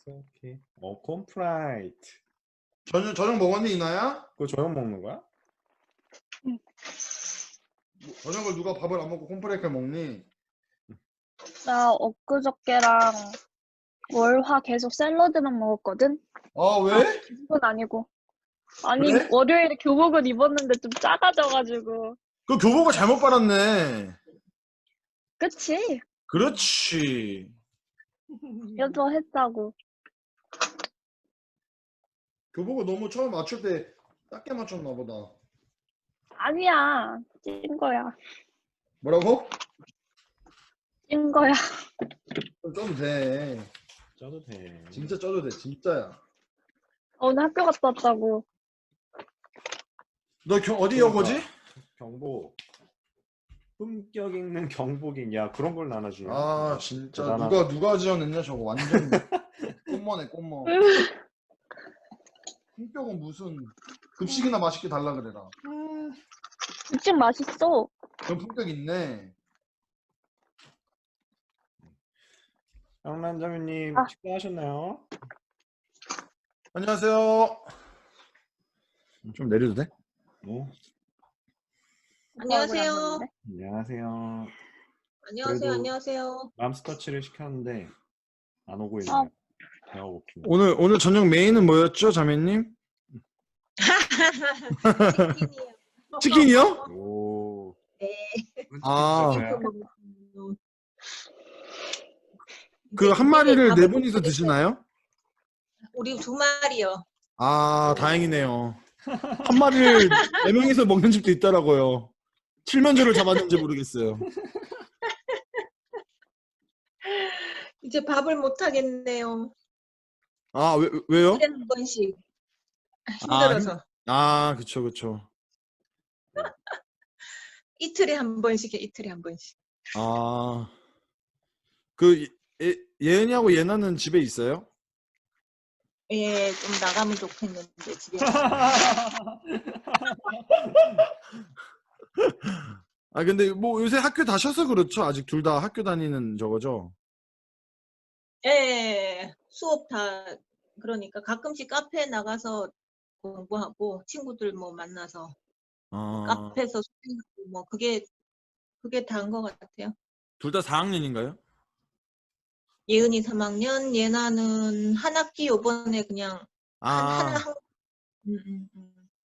오케이. 콘프라이트. 저녁 먹었니, 이나야? 그거 저녁 먹는 거야? 저녁을 누가 밥을 안 먹고 콤프레이크를 먹니? 나 엊그저께랑 월화 계속 샐러드만 먹었거든? 아, 왜? 그건 아니고. 아니, 왜? 월요일에 교복을 입었는데 좀 작아져가지고. 그 교복을 잘못 빨았네. 그치? 그렇지. 여도 했다고. 교복을 너무 처음 맞출 때 작게 맞췄나 보다. 아니야. 찐 거야. 뭐라고? 찐 거야. 좀 쪄도 돼. 쪄도 돼. 진짜 쪄도 돼. 진짜야. 오늘 학교 갔다 왔다고. 너 어디 여고지? 경복. 품격 있는 경복인. 야, 그런 걸 나눠주냐. 아, 진짜. 대단하다. 누가 지어냈냐, 저거. 완전 꽃머네, 꽃머. 품격은 무슨 급식이나 맛있게 달라 그래라. 진짜 맛있어. 그럼 품격 있네. 양남자매님 식사하셨나요? 안녕하세요. 좀 내려도 돼? 뭐? 안녕하세요. 안녕하세요. 안녕하세요. 그래도- 안녕하세요. 맘스터치를 시켰는데 안 오고 어. 있네요. 배가 고프네. 오늘 저녁 메인은 뭐였죠, 자매님? 치킨이에요. 치킨이요? 오. 네. 아. 진짜요? 그 한 마리를 밥을 네 분이서 드시나요? 우리 2마리요. 아, 다행이네요. 한 마리를 네 명이서 먹는 집도 있더라고요. 칠면조를 잡았는지 모르겠어요. 이제 밥을 못 하겠네요. 아, 왜요? 이틀에 한 번씩. 힘들어서. 그쵸, 그쵸. 이틀에 한 번씩 해. 이틀에 한 번씩. 아, 그 예은이하고 예나는 집에 있어요? 예, 좀 나가면 좋겠는데 집에. 아, 근데 뭐 요새 학교 다 쉬어서 그렇죠? 아직 둘 다 학교 다니는 저거죠? 예, 수업 다 그러니까 가끔씩 카페에 나가서 공부하고 친구들 뭐 만나서 아, 카페에서 수업하고 뭐 그게 다인 것 같아요. 둘 다 4학년인가요? 예은이 3학년, 예나는 한 학기 요번에 그냥 하나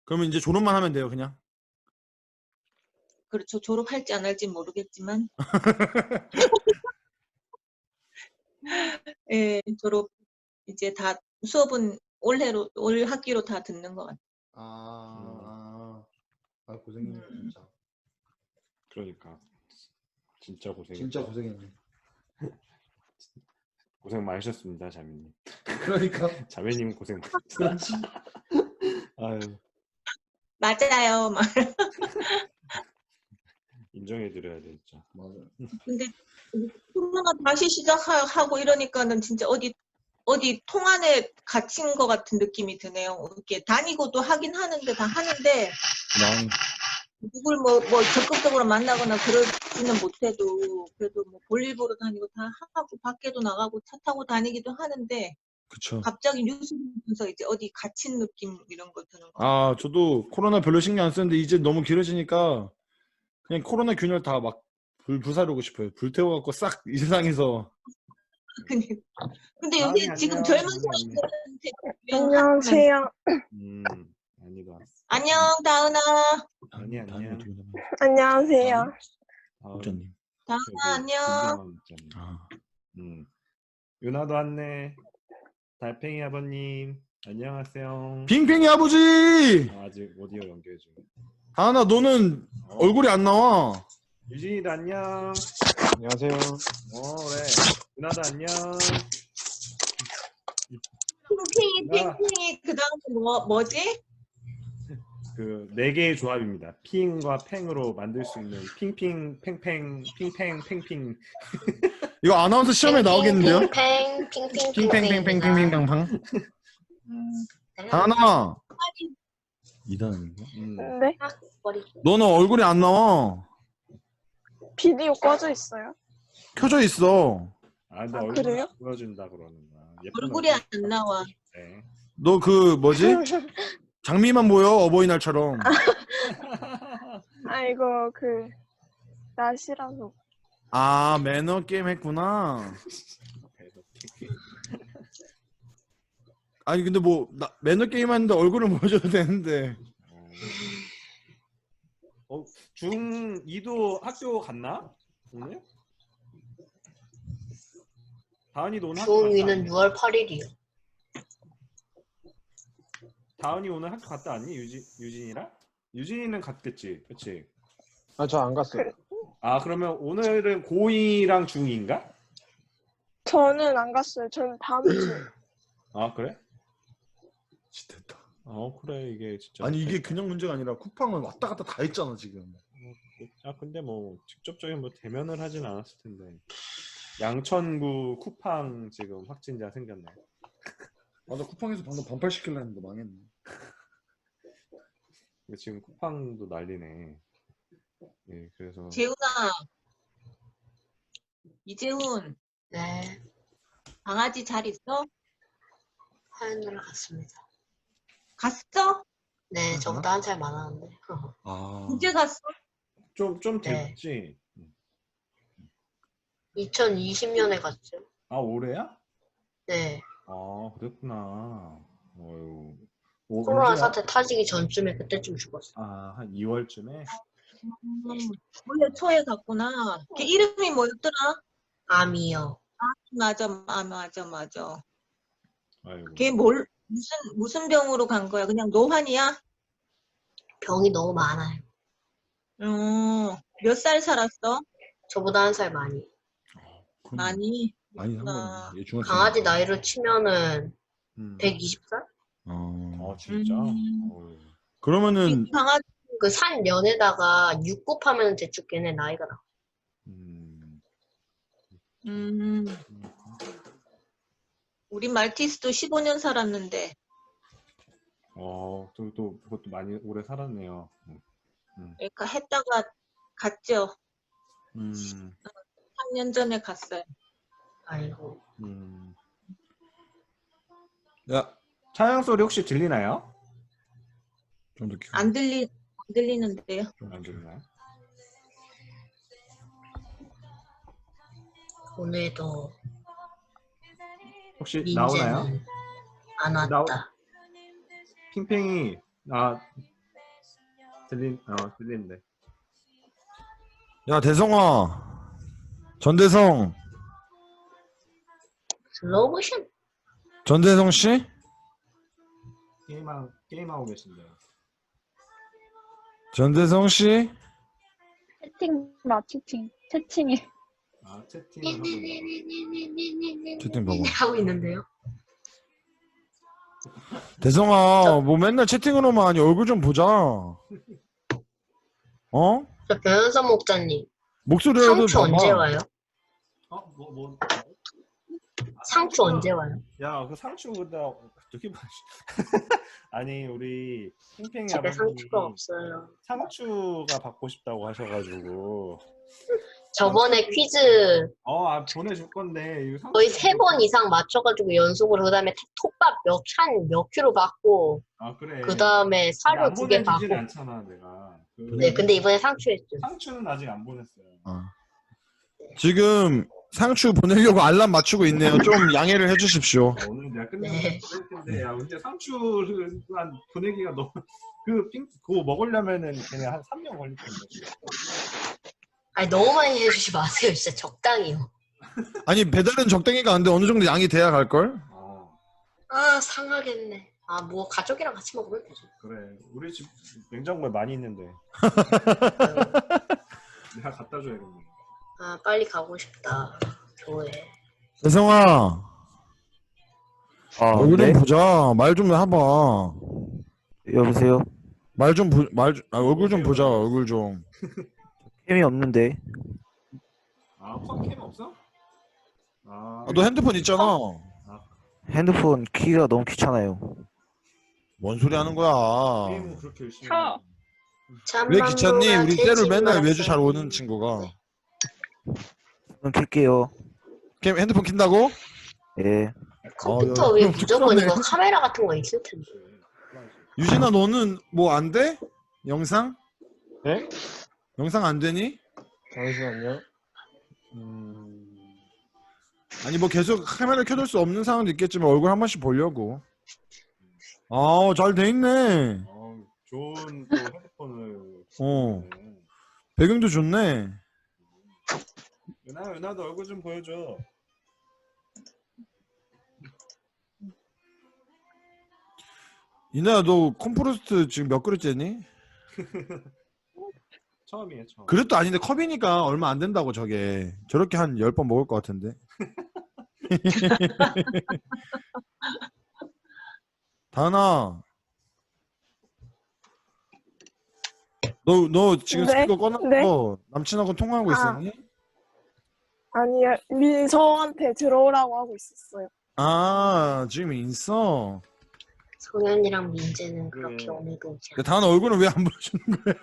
그러면 이제 졸업만 하면 돼요, 그냥? 그렇죠. 졸업할지 안 할지 모르겠지만 예, 졸업 이제 다 수업은 올 학기로 다 듣는 것 같아요. 고생했네, 진짜. 그러니까 진짜 고생. 진짜 고생했네. 고생 많으셨습니다, 자매님. 그러니까. 자매님 고생 그렇지. 아유, 맞아요. 막. 인정해드려야 돼, 진짜. 맞아. 근데 코로나 다시 시작하고 이러니까는 진짜 어디 통 안에 갇힌 것 같은 느낌이 드네요. 이렇게 다니고도 하긴 하는데 다 하는데 누굴 뭐 적극적으로 만나거나 그러지는 못해도 그래도 뭐 볼일 보러 다니고 다 하고 밖에도 나가고 차 타고 다니기도 하는데 그쵸. 갑자기 뉴스 보면서 이제 어디 갇힌 느낌 이런 거 드는 거. 아, 저도 코로나 별로 신경 안 쓰는데 이제 너무 길어지니까 그냥 코로나 균열 다 막 불사르고 싶어요. 불태워갖고 싹 이 세상에서. 근데 아니, 요새 지금 안녕. 젊은 아니, 사람들한테 안녕하세요. 아니다. 안녕 다은아. 아니, 안녕. 안녕하세요. 목자님. 다은아 안녕. 유나도 왔네. 달팽이 아버님 안녕하세요. 빙팽이 아버지! 아직 오디오 연결 중. 다은아, 너는 얼굴이 안 나와. 유진이도 안녕. 안녕하세요. 그래. 유나도 안녕. 핑핑이 그 다음에 뭐지? 그 네 개의 조합입니다. 핑과 팽으로 만들 수 있는 핑핑 팽팽 핑팽 팽핑. 이거 아나운서 시험에 나오겠는데요? 팽팽팽팽팽팽팽팽. 다은아. 이다은인가? 네? 너는 얼굴이 안 나와. 비디오 꺼져 있어요. 켜져 있어. 아 근데 아, 얼굴 그래요? 보여준다 그러는 거야. 예쁜 얼굴이 안 얼굴 나와. 네. 너 그 뭐지? 장미만 보여 어버이날처럼. 아이고, 날씨라서. 아 매너 게임 했구나. 아니 근데 뭐 매너 게임 하는데 얼굴을 보여줘도 되는데. 중2도 학교 갔나? 오늘? 다은이도 오늘 학교 갔다 중2는 왔니? 6월 8일이요. 다은이 오늘 학교 갔다 왔니? 유진이랑? 유진이는 갔겠지, 그렇지? 아, 저 안 갔어요. 아 그러면 오늘은 고2랑 중2인가? 저는 안 갔어요. 저는 다음 주에. 아 그래? 됐다. 그래 이게 진짜. 아니 이게 그냥 문제가 아니라 쿠팡을 왔다 갔다 다 했잖아 지금. 아 근데 뭐 직접적인 뭐 대면을 하진 않았을 텐데. 양천구 쿠팡 지금 확진자 생겼네. 아 나 쿠팡에서 방금 반팔 시키려 했는데 망했네. 근데 지금 쿠팡도 난리네. 예, 그래서 재훈아, 이재훈, 네, 강아지 잘 있어? 하얀나라 갔습니다. 갔어? 네, 저보다 한 살 많았는데. 아. 언제 갔어? 좀 네. 됐지. 2020년에 갔죠. 아 올해야? 네, 아 그랬구나. 어휴. 코로나 언제야? 사태 터지기 전쯤에 그때쯤 죽었어. 한 2월쯤에? 올해 초에 갔구나. 걔 이름이 뭐였더라? 암이요. 맞아, 맞아. 아이고. 걔 무슨 병으로 간 거야? 그냥 노환이야? 병이 너무 많아요. 몇 살 살았어? 저보다 한 살 많이. 많이. 많이 산 아. 거네. 얘 중학생. 강아지 나이로 치면은 음. 120살? 진짜? 음. 어휴. 그러면은 이 강아지 그 산 연에다가 6 곱하면 대충 걔네 나이가 나. 음. 우리 말티스도 15년 살았는데 또 그것도 많이 오래 살았네요. 그러니까 했다가 갔죠. 음. 3년 전에 갔어요. 아이고. 야, 차양 소리 혹시 들리나요? 좀 더 키워. 안 들리는데요. 안 들리나요? 오늘도 혹시 나오나요? 민재는 안 왔다. 핑핑이 들리는데. 야 대성아, 전대성, 슬로우 모션. 전대성 씨? 게임하고 계신데요. 전대성 씨? 채팅이. 채팅을 하고 있나요? 채팅 봐봐. 하고 있는데요. 대성아, 뭐 맨날 채팅으로만 하니 얼굴 좀 보자. 어? 저 변호사 목사님, 목소리라도 상추 봐봐. 언제 와요? 뭐? 상추 언제 와요? 야, 그 상추보다 어떻게 봐? 아니 우리 핑핑이 집에 아버님이 상추가 없어요. 상추가 받고 싶다고 하셔가지고 저번에 퀴즈 보내줄 건데 이거 상추 거의 3번 이상 맞춰가지고 연속으로 그 다음에 톱밥 몇 킬로 받고 그래. 그 다음에 사료 안 2개 보내주진 받고. 않잖아 내가. 네, 근데 이번에 상추 했죠. 상추는 아직 안 보냈어요. 지금 상추 보내려고 알람 맞추고 있네요. 좀 양해를 해주십시오. 오늘 내가 끝내고 네. 보낼 텐데 야 근데 상추를 보내기가 너무 그거 먹으려면은 걔네 한 3년 걸릴 텐데. 아니 너무 많이 해주지 마세요. 진짜 적당히요. 아니 배달은 적당히가 안 돼. 어느 정도 양이 돼야 갈걸? 아 상하겠네. 뭐 가족이랑 같이 먹으면 되죠. 그래 우리 집 냉장고에 많이 있는데 내가 갖다 줘야겠네. 빨리 가고 싶다. 교회. 대성아, 얼굴 좀 보자. 말 좀 해봐. 여보세요? 얼굴 좀 보자. 얼굴 좀. 캠이 없는데. 컴캠 없어? 너 핸드폰 있잖아. 핸드폰 키가 너무 귀찮아요. 뭔 소리 하는 거야? 게임은 그렇게 열심히 왜 귀찮니? 우리 쟤를 맨날 외주 잘 오는 친구가. 저는 킬게요. 핸드폰 킨다고? 예. 컴퓨터 야, 위에 그럼 무조건 특수하네. 이거 카메라 같은 거 있을 텐데. 유진아 너는 뭐 안 돼? 영상? 네? 영상 안 되니? 잠시만요. 아니 뭐 계속 카메라 켜둘 수 없는 상황도 있겠지만 얼굴 한 번씩 보려고. 아, 잘 돼 있네. 좋은 또 핸드폰을. 어. 쓰네. 배경도 좋네. 은하도 얼굴 좀 보여줘. 이나야 너 콤프로스트 지금 몇 그릇째니? 처음이에요, 처음. 그릇도 아닌데 컵이니까 얼마 안 된다고 저게. 저렇게 한 10번 먹을 것 같은데. 다은아. 너 지금 네? 스피커 꺼놨어. 네? 남친하고 통화하고 아. 있었니? 아니요, 민서한테 들어오라고 하고 있었어요. 아, 지금 있어. 소연이랑 민재는 그렇게 네. 오늘도 오지 그 다은아 얼굴은 왜 안 보여주는 거야?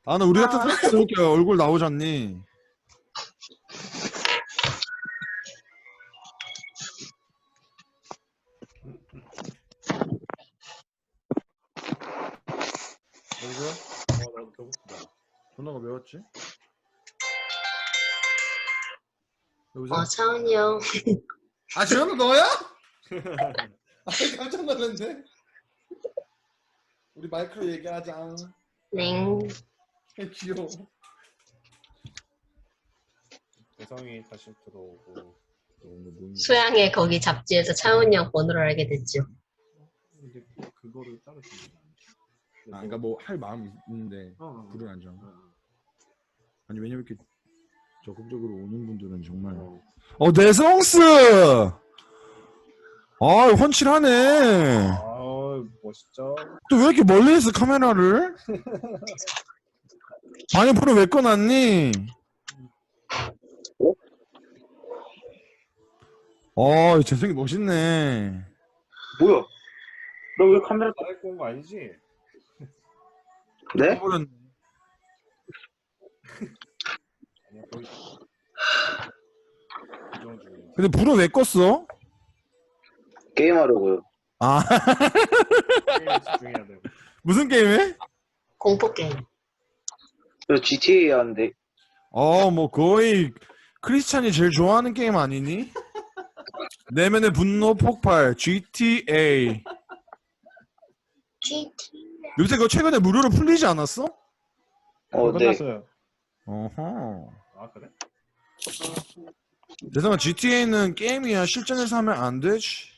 다은아 우리 같은 사람 이렇게 얼굴 나오잖니? 여보세요? 나도 배고프다. 전화가 왜 왔지? 여보세요? 않아. 차은이 형. 아, 지현아 너야? 아, 깜짝 놀랐네. 우리 마이크로 얘기하자. 냉. 귀여워. 대성이 다시 들어오고. 수양의 거기 잡지에서 차은이 형 번호를 알게 됐죠. 근데 그거를 따로 준비가 안 돼. 아, 그러니까 뭐 할 마음이 있는데 어. 불은 안 좋아. 아니 왜냐면 이렇게 적극적으로 오는 분들은 정말. 내성스. 아, 훤칠하네. 멋있죠? 또 왜 이렇게 멀리 했어 카메라를? 방해풀은 왜 꺼놨니? 재성이 멋있네. 뭐야? 너 왜 카메라 따고 온 거 아니지? 네? 꺼버렸네. 아니야, 거의 고정 중이야. 근데 불은 왜 껐어? 게임하려고요. 아, 게임에 집중해야 돼. 무슨 게임해? 공포게임. 저 GTA 하는데 뭐 거의 크리스찬이 제일 좋아하는 게임 아니니? 내면의 분노 폭발 GTA. 요새 그거 최근에 무료로 풀리지 않았어? 네. 끝났어요. 어허. 아, 그래? 대성아, GTA는 게임이야. 실전에서 하면 안 되지.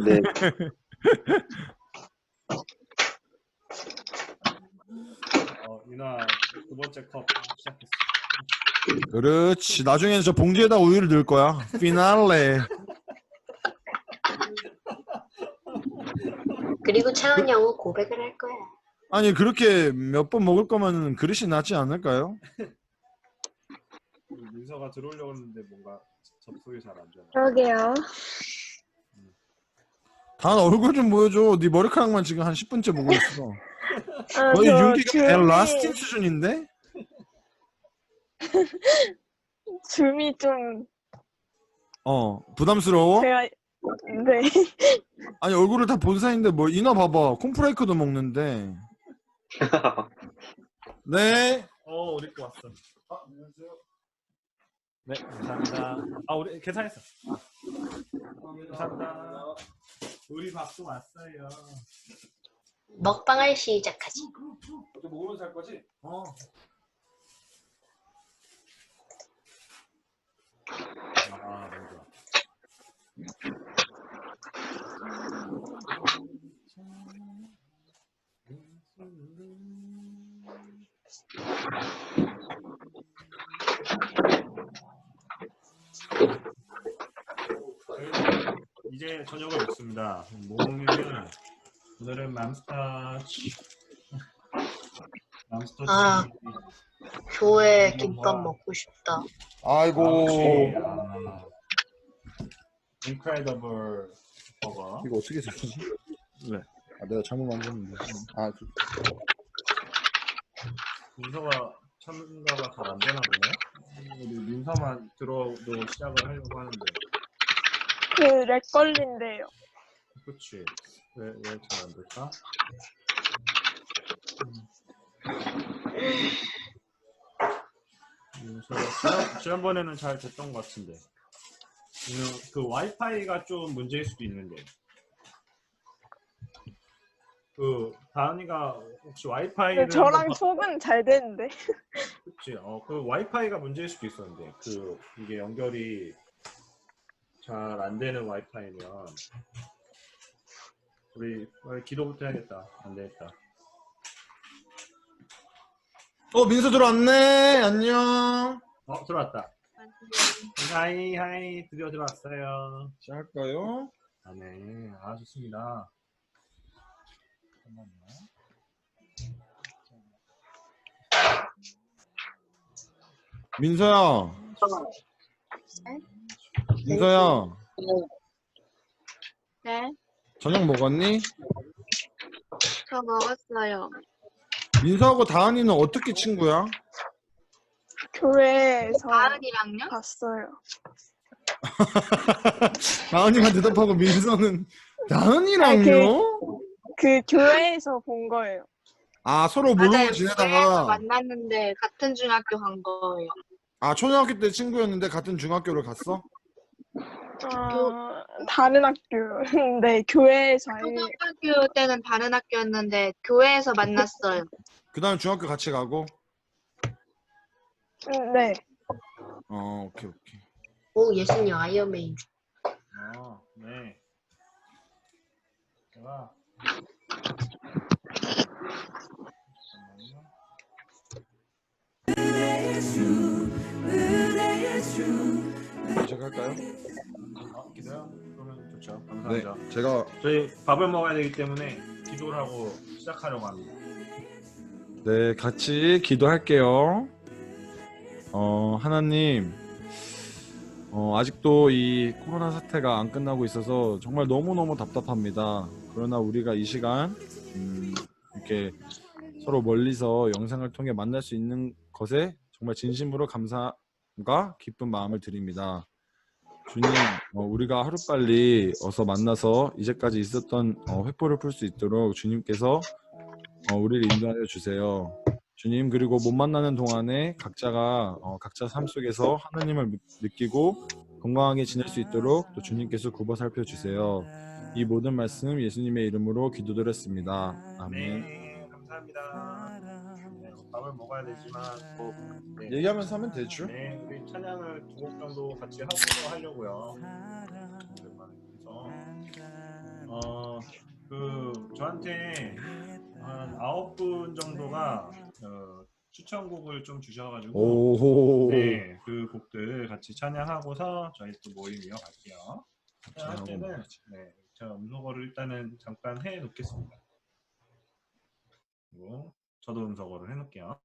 네. 유나 두 번째 컵 시작했어. 그렇지. 나중에는 저 봉지에다 우유를 넣을 거야. 피날레. 그리고 차은이 형은 고백을 할 거야. 아니 그렇게 몇 번 먹을 거면 그릇이 낫지 않을까요? 민서가 들어오려고 했는데 뭔가 접속이 잘 안 되나? 그러게요. 단 얼굴 좀 보여줘. 네 머리카락만 지금 한 10분째 보고 있어. 아, 거의 저 윤기가 엘라스틴 수준인데? 줌이 좀 부담스러워? 제가 네. 아니 얼굴을 다 본 사이인데 뭐 이나 봐봐. 콘프레이크도 먹는데. 네. 우리 거 왔어. 안녕하세요. 네, 감사합니다. 우리 계산했어. 감사합니다. 우리 밥도 왔어요. 먹방을 시작하지. 또 먹으면서 할 거지? 너무 좋아. 이제 저녁을 먹습니다. 뭐 먹냐면 오늘은 맘스터치. 아. 교회 김밥 먹고 싶다. 아이고. 인크레더블 버거. 이거 어떻게 쓰지? 네. 내가 잘못 만졌는데. 민서가 참가가 잘 안 되나 보네. 우리 민서만 들어도 시작을 하려고 하는데. 그 렉 걸린대요. 그렇지. 왜 잘 안 될까? 지난번에는 잘 됐던 것 같은데. 그 와이파이가 좀 문제일 수도 있는데. 그 다은이가 혹시 와이파이를 근데 저랑 속은 잘 되는데. 그치. 그 와이파이가 문제일 수도 있었는데 이게 연결이 잘 안 되는 와이파이면 우리 기도부터 해야겠다. 안 되겠다. 민서 들어왔네. 안녕. 들어왔다. 하이 드디어 들어왔어요. 시작할까요? 네. 좋습니다. 잠깐만요. 민서야. 민서야. 네, 저녁 먹었니? 저 먹었어요. 민서하고 다은이는 어떻게 친구야? 교회에서 다은이랑요? 봤어요. 다은이만 대답하고 민서는 다은이랑요? 그 교회에서 본 거예요. 서로 모르고 맞아요. 교회에서 지내다가 만났는데 같은 중학교 간 거예요. 초등학교 때 친구였는데 같은 중학교를 갔어? 다른 학교인데 교회에서 초등학교 때는 다른 학교였는데 교회에서 만났어요. 그 다음에 중학교 같이 가고? 네. 오케이. 오, 예수님 아이언맨. 네. 제가 시작할까요? 기도요? 그러면 좋죠. 감사합니다. 네, 제가 저희 밥을 먹어야 되기 때문에 기도를 하고 시작하려고 합니다. 네, 같이 기도할게요. 하나님, 아직도 이 코로나 사태가 안 끝나고 있어서 정말 너무너무 답답합니다. 그러나 우리가 이 시간 이렇게 서로 멀리서 영상을 통해 만날 수 있는 것에 정말 진심으로 감사과 기쁜 마음을 드립니다. 주님, 우리가 하루빨리 어서 만나서 이제까지 있었던 획포를 풀 수 있도록 주님께서 우리를 인도하여 주세요. 주님, 그리고 못 만나는 동안에 각자가 각자 삶 속에서 하나님을 느끼고 건강하게 지낼 수 있도록 또 주님께서 굽어 살펴주세요. 이 모든 말씀 예수님의 이름으로 기도드렸습니다. 아멘. 네, 감사합니다. 네, 밥을 먹어야 되지만 네. 얘기하면서 하면 되죠. 네, 우리 찬양을 2곡 정도 같이 하려고요. 그래서 저한테 한 9분 정도가 추천곡을 좀 주셔가지고 오호. 네, 그 곡들 같이 찬양하고서 저희 또 모임 이어갈게요. 할 때는 네, 제가 음소거를 일단은 잠깐 해 놓겠습니다. 그리고 저도 음소거를 해 놓을게요.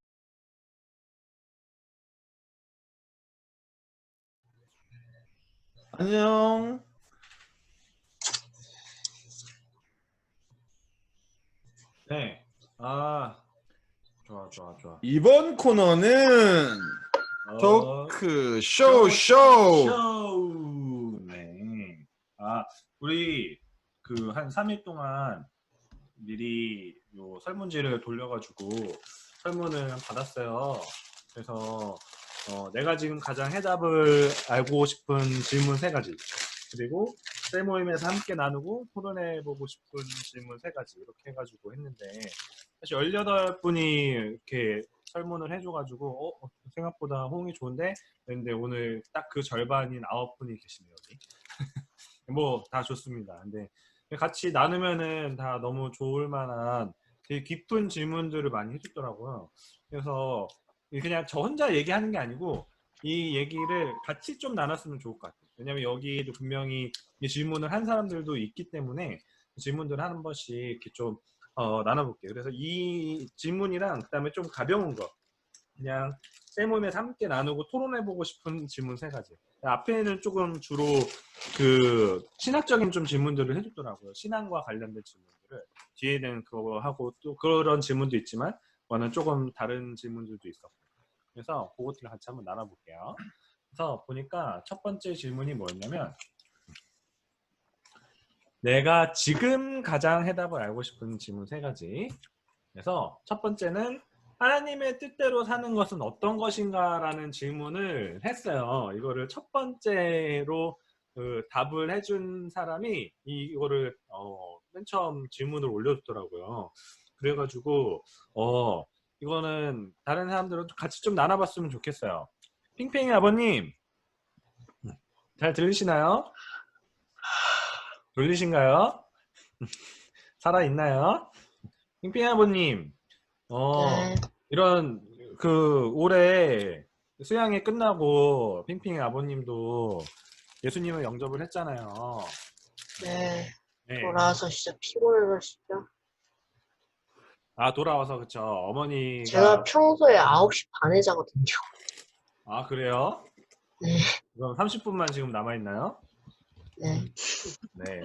안녕. 네. 좋아. 이번 코너는 토크 쇼. 네. 우리 그 한 3일 동안 미리 요 설문지를 돌려가지고 설문을 받았어요. 그래서 내가 지금 가장 해답을 알고 싶은 질문 3가지, 그리고 셀 모임에서 함께 나누고 토론해보고 싶은 질문 3가지 이렇게 해가지고 했는데, 사실 18분이 이렇게 설문을 해줘가지고 생각보다 호응이 좋은데 근데 오늘 딱 그 절반인 9분이 계시네요. 여기. 뭐 다 좋습니다. 근데 같이 나누면은 다 너무 좋을 만한 되게 깊은 질문들을 많이 해주더라고요. 그래서 그냥 저 혼자 얘기하는 게 아니고 이 얘기를 같이 좀 나눴으면 좋을 것 같아요. 왜냐면 여기도 분명히 이 질문을 한 사람들도 있기 때문에 질문들을 한 번씩 이렇게 좀 나눠볼게요. 그래서 이 질문이랑 그다음에 좀 가벼운 거, 그냥 셀 모임에서 함께 나누고 토론해보고 싶은 질문 3가지. 앞에는 조금 주로 그 신학적인 좀 질문들을 해줬더라고요. 신앙과 관련된 질문들을. 뒤에는 그거 하고 또 그런 질문도 있지만 저는 조금 다른 질문들도 있었고. 그래서 그것들을 같이 한번 나눠볼게요. 그래서 보니까 첫 번째 질문이 뭐였냐면 내가 지금 가장 해답을 알고 싶은 질문 3가지. 그래서 첫 번째는 하나님의 뜻대로 사는 것은 어떤 것인가 라는 질문을 했어요. 이거를 첫 번째로 답을 해준 사람이 이거를 맨 처음 질문을 올려줬더라고요. 그래가지고 이거는 다른 사람들은 같이 좀 나눠봤으면 좋겠어요. 핑핑이 아버님 잘 들리시나요? 들리신가요? 살아있나요? 핑핑이 아버님 네. 이런 올해 수양회 끝나고 핑핑이 아버님도 예수님을 영접을 했잖아요. 네. 네. 돌아와서 진짜 피곤해서 진짜. 돌아와서 그쵸. 어머니가 제가 평소에 9시 반에 자거든요. 그래요? 네. 그럼 30분만 지금 남아있나요? 네. 네.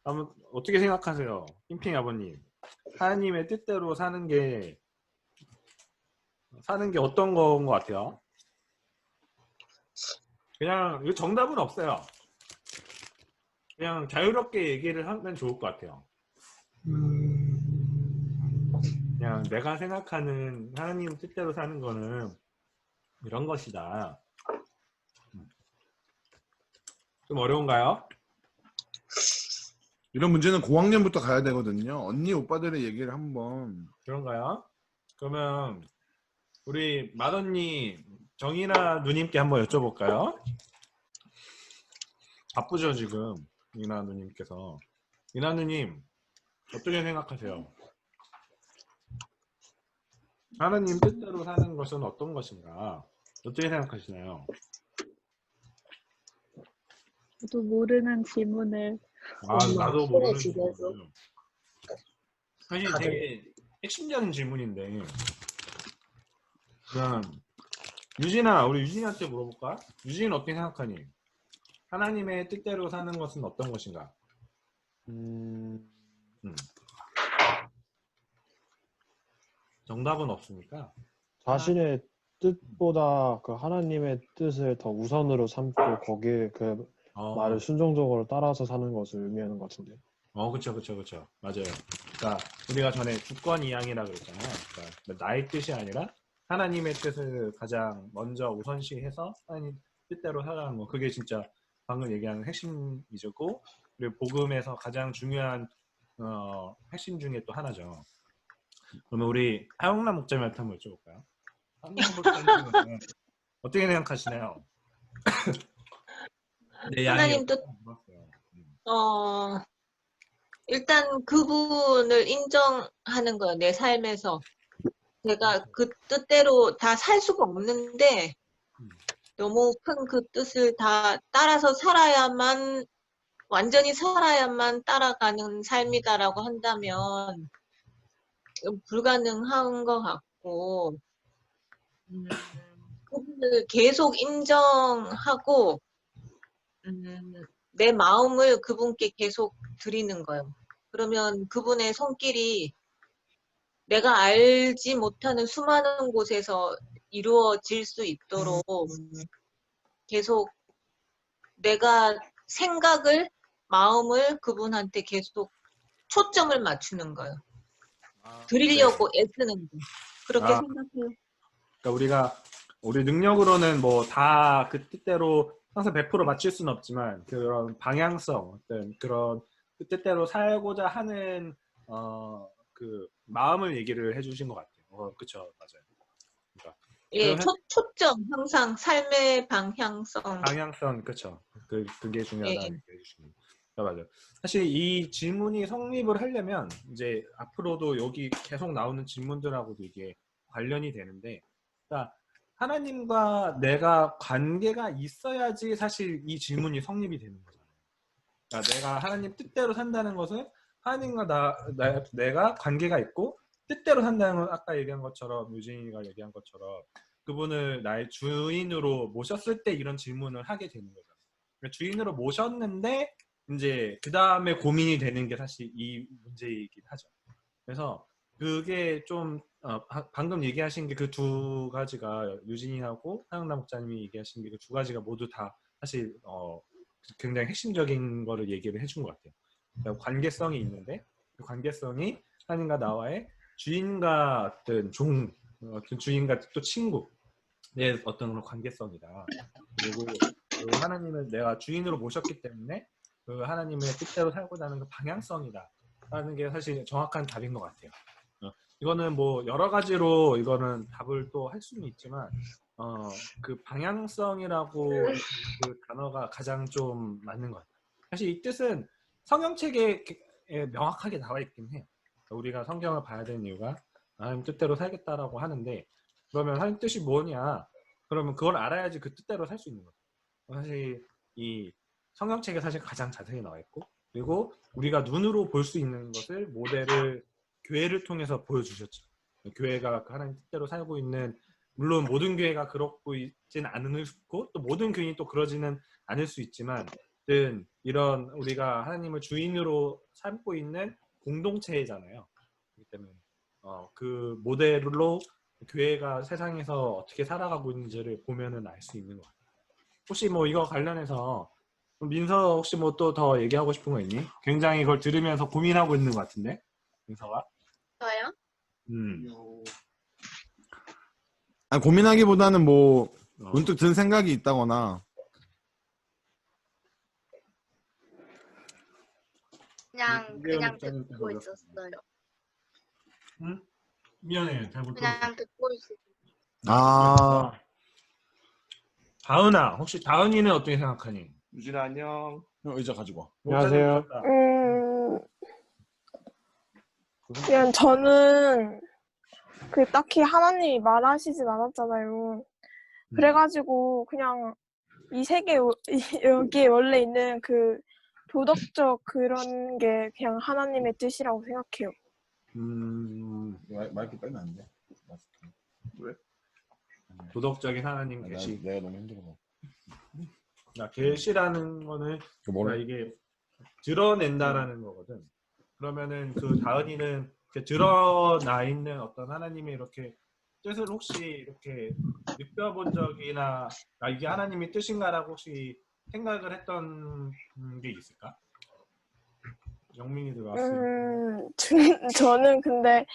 한번 어떻게 생각하세요? 핑핑 아버님. 하나님의 뜻대로 사는 게 어떤 건 것 같아요? 그냥 이거 정답은 없어요. 그냥 자유롭게 얘기를 하면 좋을 것 같아요. 그냥 내가 생각하는 하나님 뜻대로 사는 거는 이런 것이다. 좀 어려운가요? 이런 문제는 고학년부터 가야 되거든요. 언니 오빠들의 얘기를 한번. 그런가요? 그러면 우리 맏언니 정인아 누님께 한번 여쭤볼까요? 바쁘죠 지금 이나 누님께서. 이나 누님 어떻게 생각하세요? 하나님 뜻대로 사는 것은 어떤 것인가? 어떻게 생각하시나요? 저도 모르는 질문을. 나도 손에 모르는 쥐겨서. 질문이에요. 사실 되게 핵심적인 질문인데 그럼 유진아, 우리 유진이한테 물어볼까? 유진이는 어떻게 생각하니? 하나님의 뜻대로 사는 것은 어떤 것인가? 정답은 없으니까. 자신의 뜻보다 그 하나님의 뜻을 더 우선으로 삼고 거기에 그 말을 순종적으로 따라서 사는 것을 의미하는 것 같은데. 그쵸. 맞아요. 그러니까 우리가 전에 주권이양이라 그랬잖아요. 그러니까 나의 뜻이 아니라 하나님의 뜻을 가장 먼저 우선시해서 하나님 뜻대로 살아가는 거. 그게 진짜 방금 얘기하는 핵심이고 그리고 복음에서 가장 중요한 핵심 중에 또 하나죠. 그러면 우리 하영남 목자님한테 한번 여쭤볼까요? 하영남 목자님은 어떻게 생각하시나요? 네, 하나님 뜻, 일단 그분을 인정하는 거예요. 내 삶에서. 제가 그 뜻대로 다 살 수가 없는데 너무 큰 그 뜻을 다 따라서 살아야만, 완전히 살아야만 따라가는 삶이다라고 한다면 불가능한 것 같고, 그분을 계속 인정하고 내 마음을 그분께 계속 드리는 거예요. 그러면 그분의 손길이 내가 알지 못하는 수많은 곳에서 이루어질 수 있도록 계속 내가 생각을, 마음을 그분한테 계속 초점을 맞추는 거예요. 드리려고 애쓰는 거. 그렇게 생각해요. 그러니까 우리 능력으로는 뭐 다 그 뜻대로 항상 100% 맞출 수는 없지만 그런 방향성, 어떤 그런 그 뜻대로 살고자 하는 그 마음을 얘기를 해주신 것 같아요. 그쵸, 맞아요. 그러니까 예, 초점, 항상 삶의 방향성. 그쵸. 그게 중요하다 예. 이렇게 해주시는. 맞아요. 사실 이 질문이 성립을 하려면 이제 앞으로도 여기 계속 나오는 질문들하고도 이게 관련이 되는데, 그러니까 하나님과 내가 관계가 있어야지 사실 이 질문이 성립이 되는 거잖아요. 그러니까 내가 하나님 뜻대로 산다는 것은 하나님과 내가 관계가 있고 뜻대로 산다는 건 아까 얘기한 것처럼 유진이가 얘기한 것처럼 그분을 나의 주인으로 모셨을 때 이런 질문을 하게 되는 거죠. 그러니까 주인으로 모셨는데 이제 그 다음에 고민이 되는 게 사실 이 문제이긴 하죠. 그래서 그게 좀 방금 얘기하신 게 그 두 가지가 유진이하고 하영남 목사님이 얘기하신 게 그 두 가지가 모두 다 사실 굉장히 핵심적인 거를 얘기를 해준 것 같아요. 그러니까 관계성이 있는데 그 관계성이 하나님과 나와의 주인과 어떤 어떤 주인과 또 친구의 어떤 그런 관계성이다. 그리고 그 하나님을 내가 주인으로 모셨기 때문에 그 하나님의 뜻대로 살고자 하는 그 방향성이다 라는 게 사실 정확한 답인 것 같아요. 이거는 뭐 여러 가지로 이거는 답을 또 할 수는 있지만 그 방향성이라고 그 단어가 가장 좀 맞는 것 같아요. 사실 이 뜻은 성경책에 명확하게 나와 있긴 해요. 우리가 성경을 봐야 되는 이유가 하나님 뜻대로 살겠다라고 하는데 그러면 하나님 뜻이 뭐냐? 그러면 그걸 알아야지 그 뜻대로 살 수 있는 거예요. 사실 이 성경책에 사실 가장 자세히 나와 있고 그리고 우리가 눈으로 볼 수 있는 것을 모델을 교회를 통해서 보여주셨죠. 교회가 그 하나님 뜻대로 살고 있는 물론 모든 교회가 그렇고 있지는 않고 또 모든 교인이 또 그러지는 않을 수 있지만 이런 우리가 하나님을 주인으로 삼고 있는 공동체잖아요. 그렇기 때문에 그 모델로 교회가 세상에서 어떻게 살아가고 있는지를 보면은 알 수 있는 것 같아요. 혹시 뭐 이거 관련해서 민서 혹시 뭐 또 더 얘기하고 싶은 거 있니? 굉장히 이걸 들으면서 고민하고 있는 것 같은데 민서가? 저요? 아니, 고민하기보다는 뭐 문득 든 생각이 있다거나. 그냥 듣고 있었어요. 응? 미안해 잘 못 들었어. 그냥 듣고 있었어요. 아, 다은아 혹시 다은이는 어떻게 생각하니? 유진아 안녕. 형 의자 가지고 와. 안녕하세요. 그냥 저는 그 딱히 하나님이 말하시진 않았잖아요. 그래가지고 그냥 이 세계 여기에 원래 있는 그 도덕적 그런 게 그냥 하나님의 뜻이라고 생각해요. 마이크 빼면 안 돼. 왜? 도덕적인 하나님 계시. 내가 너무 힘들어. 계시라는 거는 그러니까 이게 드러낸다라는 거거든. 그러면은 그 다은이는 드러나 있는 어떤 하나님의 이렇게 뜻을 혹시 이렇게 느껴본 적이나 이게 하나님의 뜻인가라고 혹시 생각을 했던 게 있을까? 영민이 들어왔어요. 저는 근데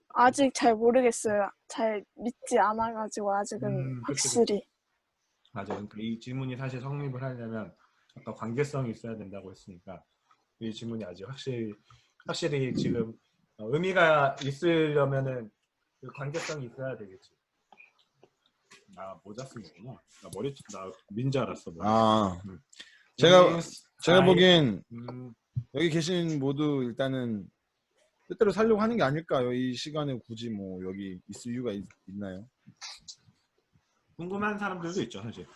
아직 잘 모르겠어요. 잘 믿지 않아가지고 아직은 확실히. 맞아. 그러니까 이 질문이 사실 성립을 하려면 아까 관계성이 있어야 된다고 했으니까 이 질문이 아직 확실히 지금 의미가 있으려면은 그 관계성이 있어야 되겠지. 나 모자 쓰는구나. 나 민지 알았어. 제가 보기엔 여기 계신 모두 일단은 뜻대로 살려고 하는 게 아닐까요? 이 시간에 굳이 뭐 여기 있을 이유가 있나요? 궁금한 사람들도 있죠, 사실.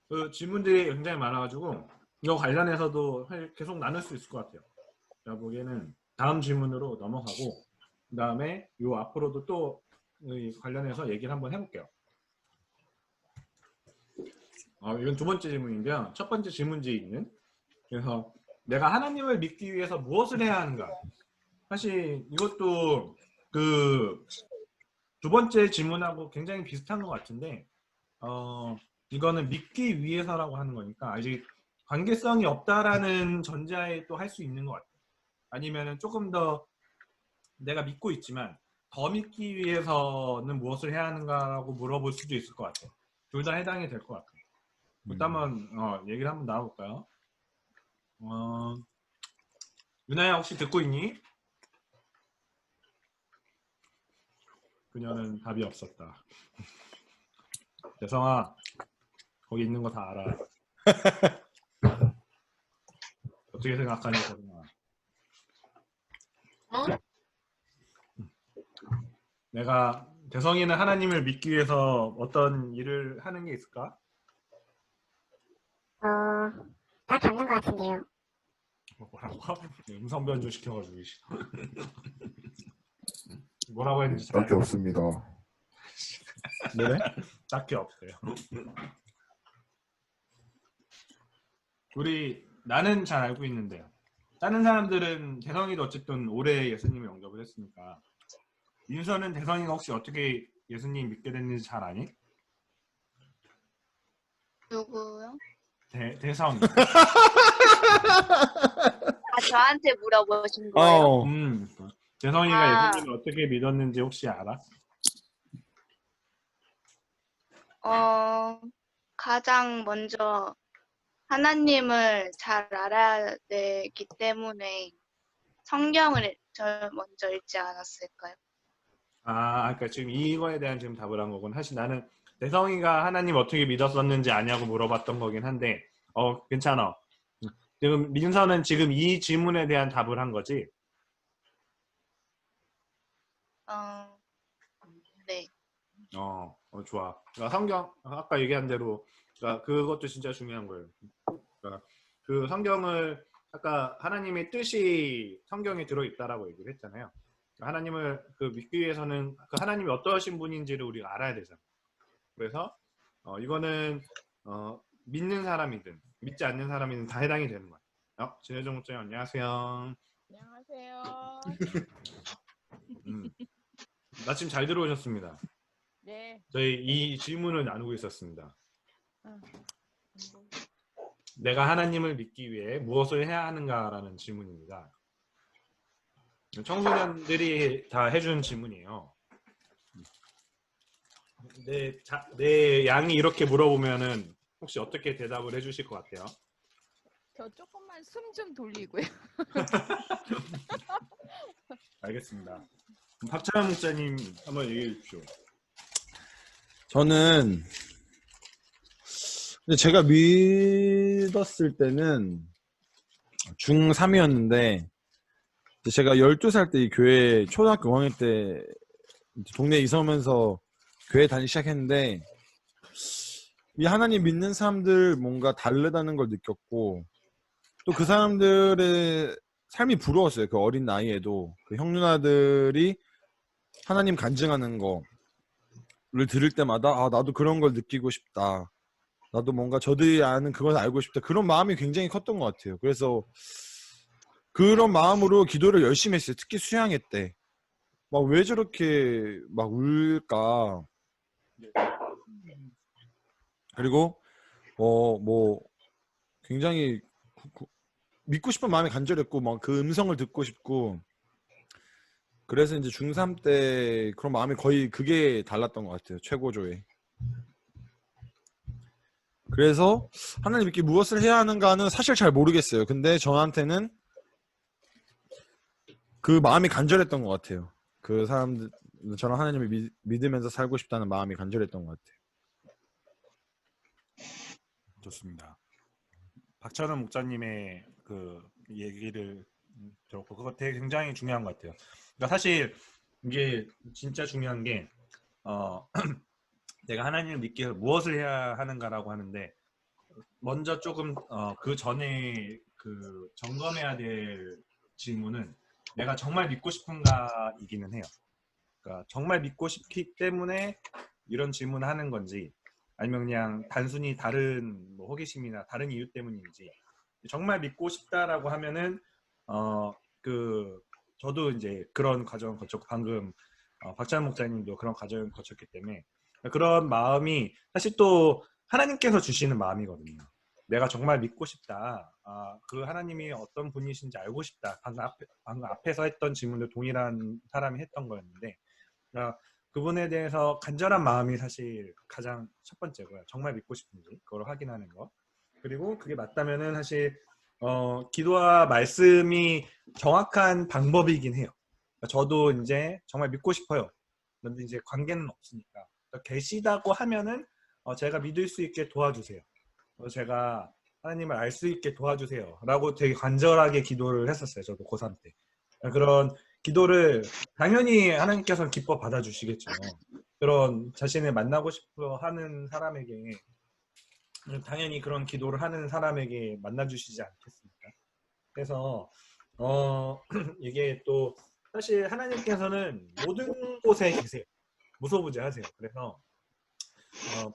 그 질문들이 굉장히 많아가지고 이거 관련해서도 계속 나눌 수 있을 것 같아요. 제가 보기에는 다음 질문으로 넘어가고 그 다음에 요 앞으로도 또 관련해서 얘기를 한번 해볼게요. 이건 두 번째 질문인데요. 첫 번째 질문지에 있는 그래서 내가 하나님을 믿기 위해서 무엇을 해야 하는가? 사실 이것도 그 두 번째 질문하고 굉장히 비슷한 것 같은데 이거는 믿기 위해서라고 하는 거니까 아직 관계성이 없다라는 전제하에 또 할 수 있는 것 같아요. 아니면은 조금 더 내가 믿고 있지만 더 믿기 위해서는 무엇을 해야 하는가라고 물어볼 수도 있을 것 같아요. 둘 다 해당이 될 것 같아요. 일단 한번 얘기를 한번 나눠볼까요? 유나야 혹시 듣고 있니? 그녀는 답이 없었다. 재성아 거기 있는 거 다 알아. 어떻게 생각하니 재성아? 내가 재성이는 하나님을 믿기 위해서 어떤 일을 하는 게 있을까? 다 닮는 것 같은데요. 뭐라고? 음성 변조 시켜가지고 뭐라고 했는지 잘 딱히 없습니다. 그래? 딱히 없대요. 나는 잘 알고 있는데요. 다른 사람들은 대성이도 어쨌든 올해 예수님을 영접을 했으니까 민서는 대성이가 혹시 어떻게 예수님 믿게 됐는지 잘 아니? 누구요? 대성이. 아, 저한테 물어보신 거예요? 대성이가 아. 예수님을 어떻게 믿었는지 혹시 알아? 가장 먼저 하나님을 잘 알아야 되기 때문에 성경을 먼저 읽지 않았을까요? 그러니까 지금 이거에 대한 지금 답을 한 거군. 사실 나는 대성이가 하나님 어떻게 믿었었는지 아냐고 물어봤던 거긴 한데, 괜찮아. 지금 민서는 지금 이 질문에 대한 답을 한 거지? 네. 좋아. 그러니까 성경, 아까 얘기한 대로, 그러니까 그것도 진짜 중요한 거예요. 그러니까 그 성경을, 아까 하나님의 뜻이 성경에 들어있다라고 얘기를 했잖아요. 하나님을 믿기 위해서는 그 하나님이 어떠신 분인지를 우리가 알아야 되잖아요. 그래서 이거는 믿는 사람이든 믿지 않는 사람이든 다 해당이 되는 거예요. 진혜정 목사님 안녕하세요. 안녕하세요. 마침 잘 들어오셨습니다. 네. 저희 이 질문을 나누고 있었습니다. 내가 하나님을 믿기 위해 무엇을 해야 하는가라는 질문입니다. 청소년들이 다 해준 질문이에요. 내 양이 이렇게 물어보면은 혹시 어떻게 대답을 해주실 것 같아요? 저 조금만 숨 좀 돌리고요. 알겠습니다. 박찬환 목사님 한번 얘기해 주십시오. 저는 제가 믿었을 때는 중3이었는데 제가 12살 때 이 교회 초등학교 5학년 때 동네에 이사 오면서 교회 다니기 시작했는데 이 하나님 믿는 사람들 뭔가 다르다는 걸 느꼈고 또 그 사람들의 삶이 부러웠어요. 그 어린 나이에도 그 형 누나들이 하나님 간증하는 거를 들을 때마다 나도 그런 걸 느끼고 싶다. 나도 뭔가 저들이 아는 그걸 알고 싶다. 그런 마음이 굉장히 컸던 것 같아요. 그래서 그런 마음으로 기도를 열심히 했어요. 특히 수양회 때. 막 왜 저렇게 막 울까. 그리고 뭐 굉장히 믿고 싶은 마음이 간절했고 막 그 음성을 듣고 싶고 그래서 이제 중3 때 그런 마음이 거의 그게 달랐던 것 같아요. 최고조에. 그래서 하나님 믿기 무엇을 해야 하는가는 사실 잘 모르겠어요. 근데 저한테는 그 마음이 간절했던 것 같아요. 그 사람들 저는 하나님을 믿으면서 살고 싶다는 마음이 간절했던 것 같아요. 좋습니다. 박찬원 목사님의 그 얘기를 들었고 그거 되게 굉장히 중요한 것 같아요. 그러니까 사실 이게 진짜 중요한 게 내가 하나님을 믿기 위해서 무엇을 해야 하는가라고 하는데 먼저 조금 그 전에 그 점검해야 될 질문은 내가 정말 믿고 싶은가이기는 해요. 그러니까 정말 믿고 싶기 때문에 이런 질문을 하는 건지 아니면 그냥 단순히 다른 뭐 호기심이나 다른 이유 때문인지 정말 믿고 싶다라고 하면은 저도 이제 그런 과정을 거쳤고 방금 박찬원 목사님도 그런 과정을 거쳤기 때문에 그런 마음이 사실 또 하나님께서 주시는 마음이거든요. 내가 정말 믿고 싶다. 그 하나님이 어떤 분이신지 알고 싶다. 방금 앞에서 했던 질문도 동일한 사람이 했던 거였는데 그분에 대해서 간절한 마음이 사실 가장 첫 번째고요. 정말 믿고 싶은지 그걸 확인하는 거. 그리고 그게 맞다면은 사실 기도와 말씀이 정확한 방법이긴 해요. 저도 이제 정말 믿고 싶어요. 그런데 이제 관계는 없으니까 계시다고 하면은 제가 믿을 수 있게 도와주세요. 제가 하나님을 알 수 있게 도와주세요. 라고 되게 간절하게 기도를 했었어요. 저도 고3 때. 그런 기도를 당연히 하나님께서는 기뻐 받아주시겠죠. 그런 자신을 만나고 싶어 하는 사람에게 당연히 그런 기도를 하는 사람에게 만나주시지 않겠습니까? 그래서 이게 또 사실 하나님께서는 모든 곳에 계세요. 무소부재하세요. 그래서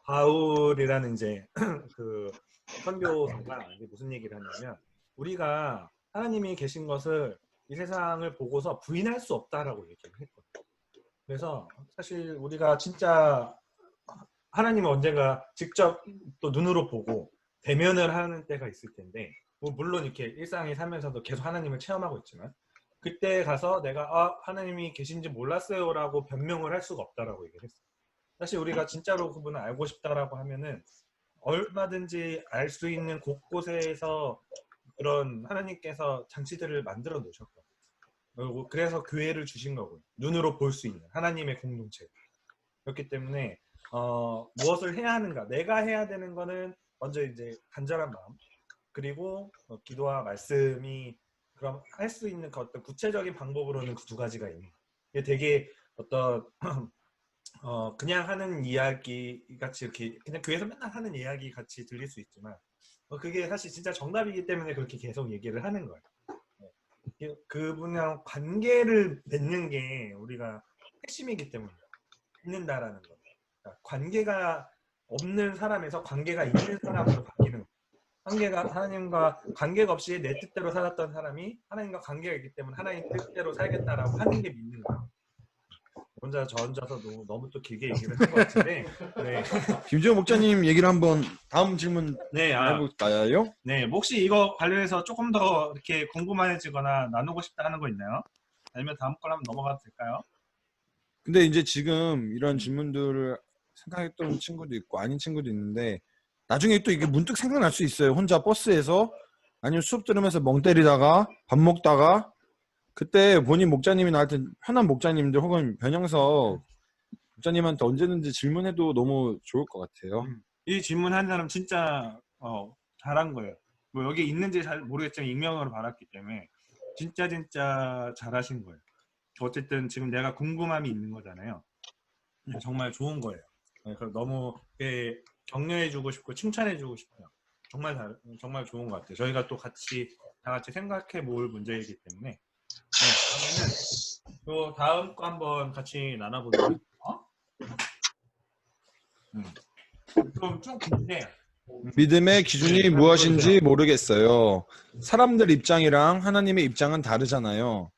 바울이라는 이제 그 선교사가 이제 무슨 얘기를 하냐면 우리가 하나님이 계신 것을 이 세상을 보고서 부인할 수 없다라고 얘기를 했거든요. 그래서 사실 우리가 진짜 하나님은 언젠가 직접 또 눈으로 보고 대면을 하는 때가 있을 텐데, 뭐 물론 이렇게 일상에 살면서도 계속 하나님을 체험하고 있지만 그때 가서 내가 하나님이 계신지 몰랐어요라고 변명을 할 수가 없다라고 얘기를 했어요. 사실 우리가 진짜로 그분을 알고 싶다라고 하면은 얼마든지 알 수 있는 곳곳에서 그런 하나님께서 장치들을 만들어 놓으셨거든요. 그래서 교회를 주신 거고요. 눈으로 볼 수 있는 하나님의 공동체. 그렇기 때문에 무엇을 해야 하는가? 내가 해야 되는 거는 먼저 이제 간절한 마음, 그리고 기도와 말씀이 그럼 할 수 있는 그 어떤 구체적인 방법으로는 그 두 가지가 있는. 이게 되게 어떤 그냥 하는 이야기 같이 이렇게 그냥 교회에서 맨날 하는 이야기 같이 들릴 수 있지만 그게 사실 진짜 정답이기 때문에 그렇게 계속 얘기를 하는 거예요. 그분이랑 관계를 맺는 게 우리가 핵심이기 때문에 있는다라는 거. 그러니까 관계가 없는 사람에서 관계가 있는 사람으로 바뀌는 거예요. 하나님과 관계가 없이 내 뜻대로 살았던 사람이 하나님과 관계가 있기 때문에 하나님 뜻대로 살겠다라고 하는 게 믿는 거예요. 저 혼자서 너무 또 길게 얘기를 한 것 같은데. 네. 김재호 목자님 얘기를 한번 다음 질문 네, 해볼까요? 네, 혹시 이거 관련해서 조금 더 이렇게 궁금해지거나 나누고 싶다 하는 거 있나요? 아니면 다음 걸 한번 넘어가도 될까요? 근데 이제 지금 이런 질문들을 생각했던 친구도 있고 아닌 친구도 있는데 나중에 또 이게 문득 생각날 수 있어요. 혼자 버스에서 아니면 수업 들으면서 멍 때리다가 밥 먹다가 그때 본인 목자님이나 하여튼 편한 목자님들 혹은 변형석 목자님한테 언제든지 질문해도 너무 좋을 것 같아요. 이 질문한 사람 진짜 잘한 거예요. 뭐 여기 있는지 잘 모르겠지만 익명으로 받았기 때문에 진짜 잘하신 거예요. 어쨌든 지금 내가 궁금함이 있는 거잖아요. 정말 좋은 거예요. 그래서 너무 격려해주고 싶고 칭찬해주고 싶어요. 정말 좋은 것 같아요. 저희가 또 다 같이 생각해 볼 문제이기 때문에. 네, 그러면은 또 다음 거 한번 같이 나눠보도록 할게요. 좀 긴데. 믿음의 기준이 무엇인지 모르겠어요. 사람들 입장이랑 하나님의 입장은 다르잖아요.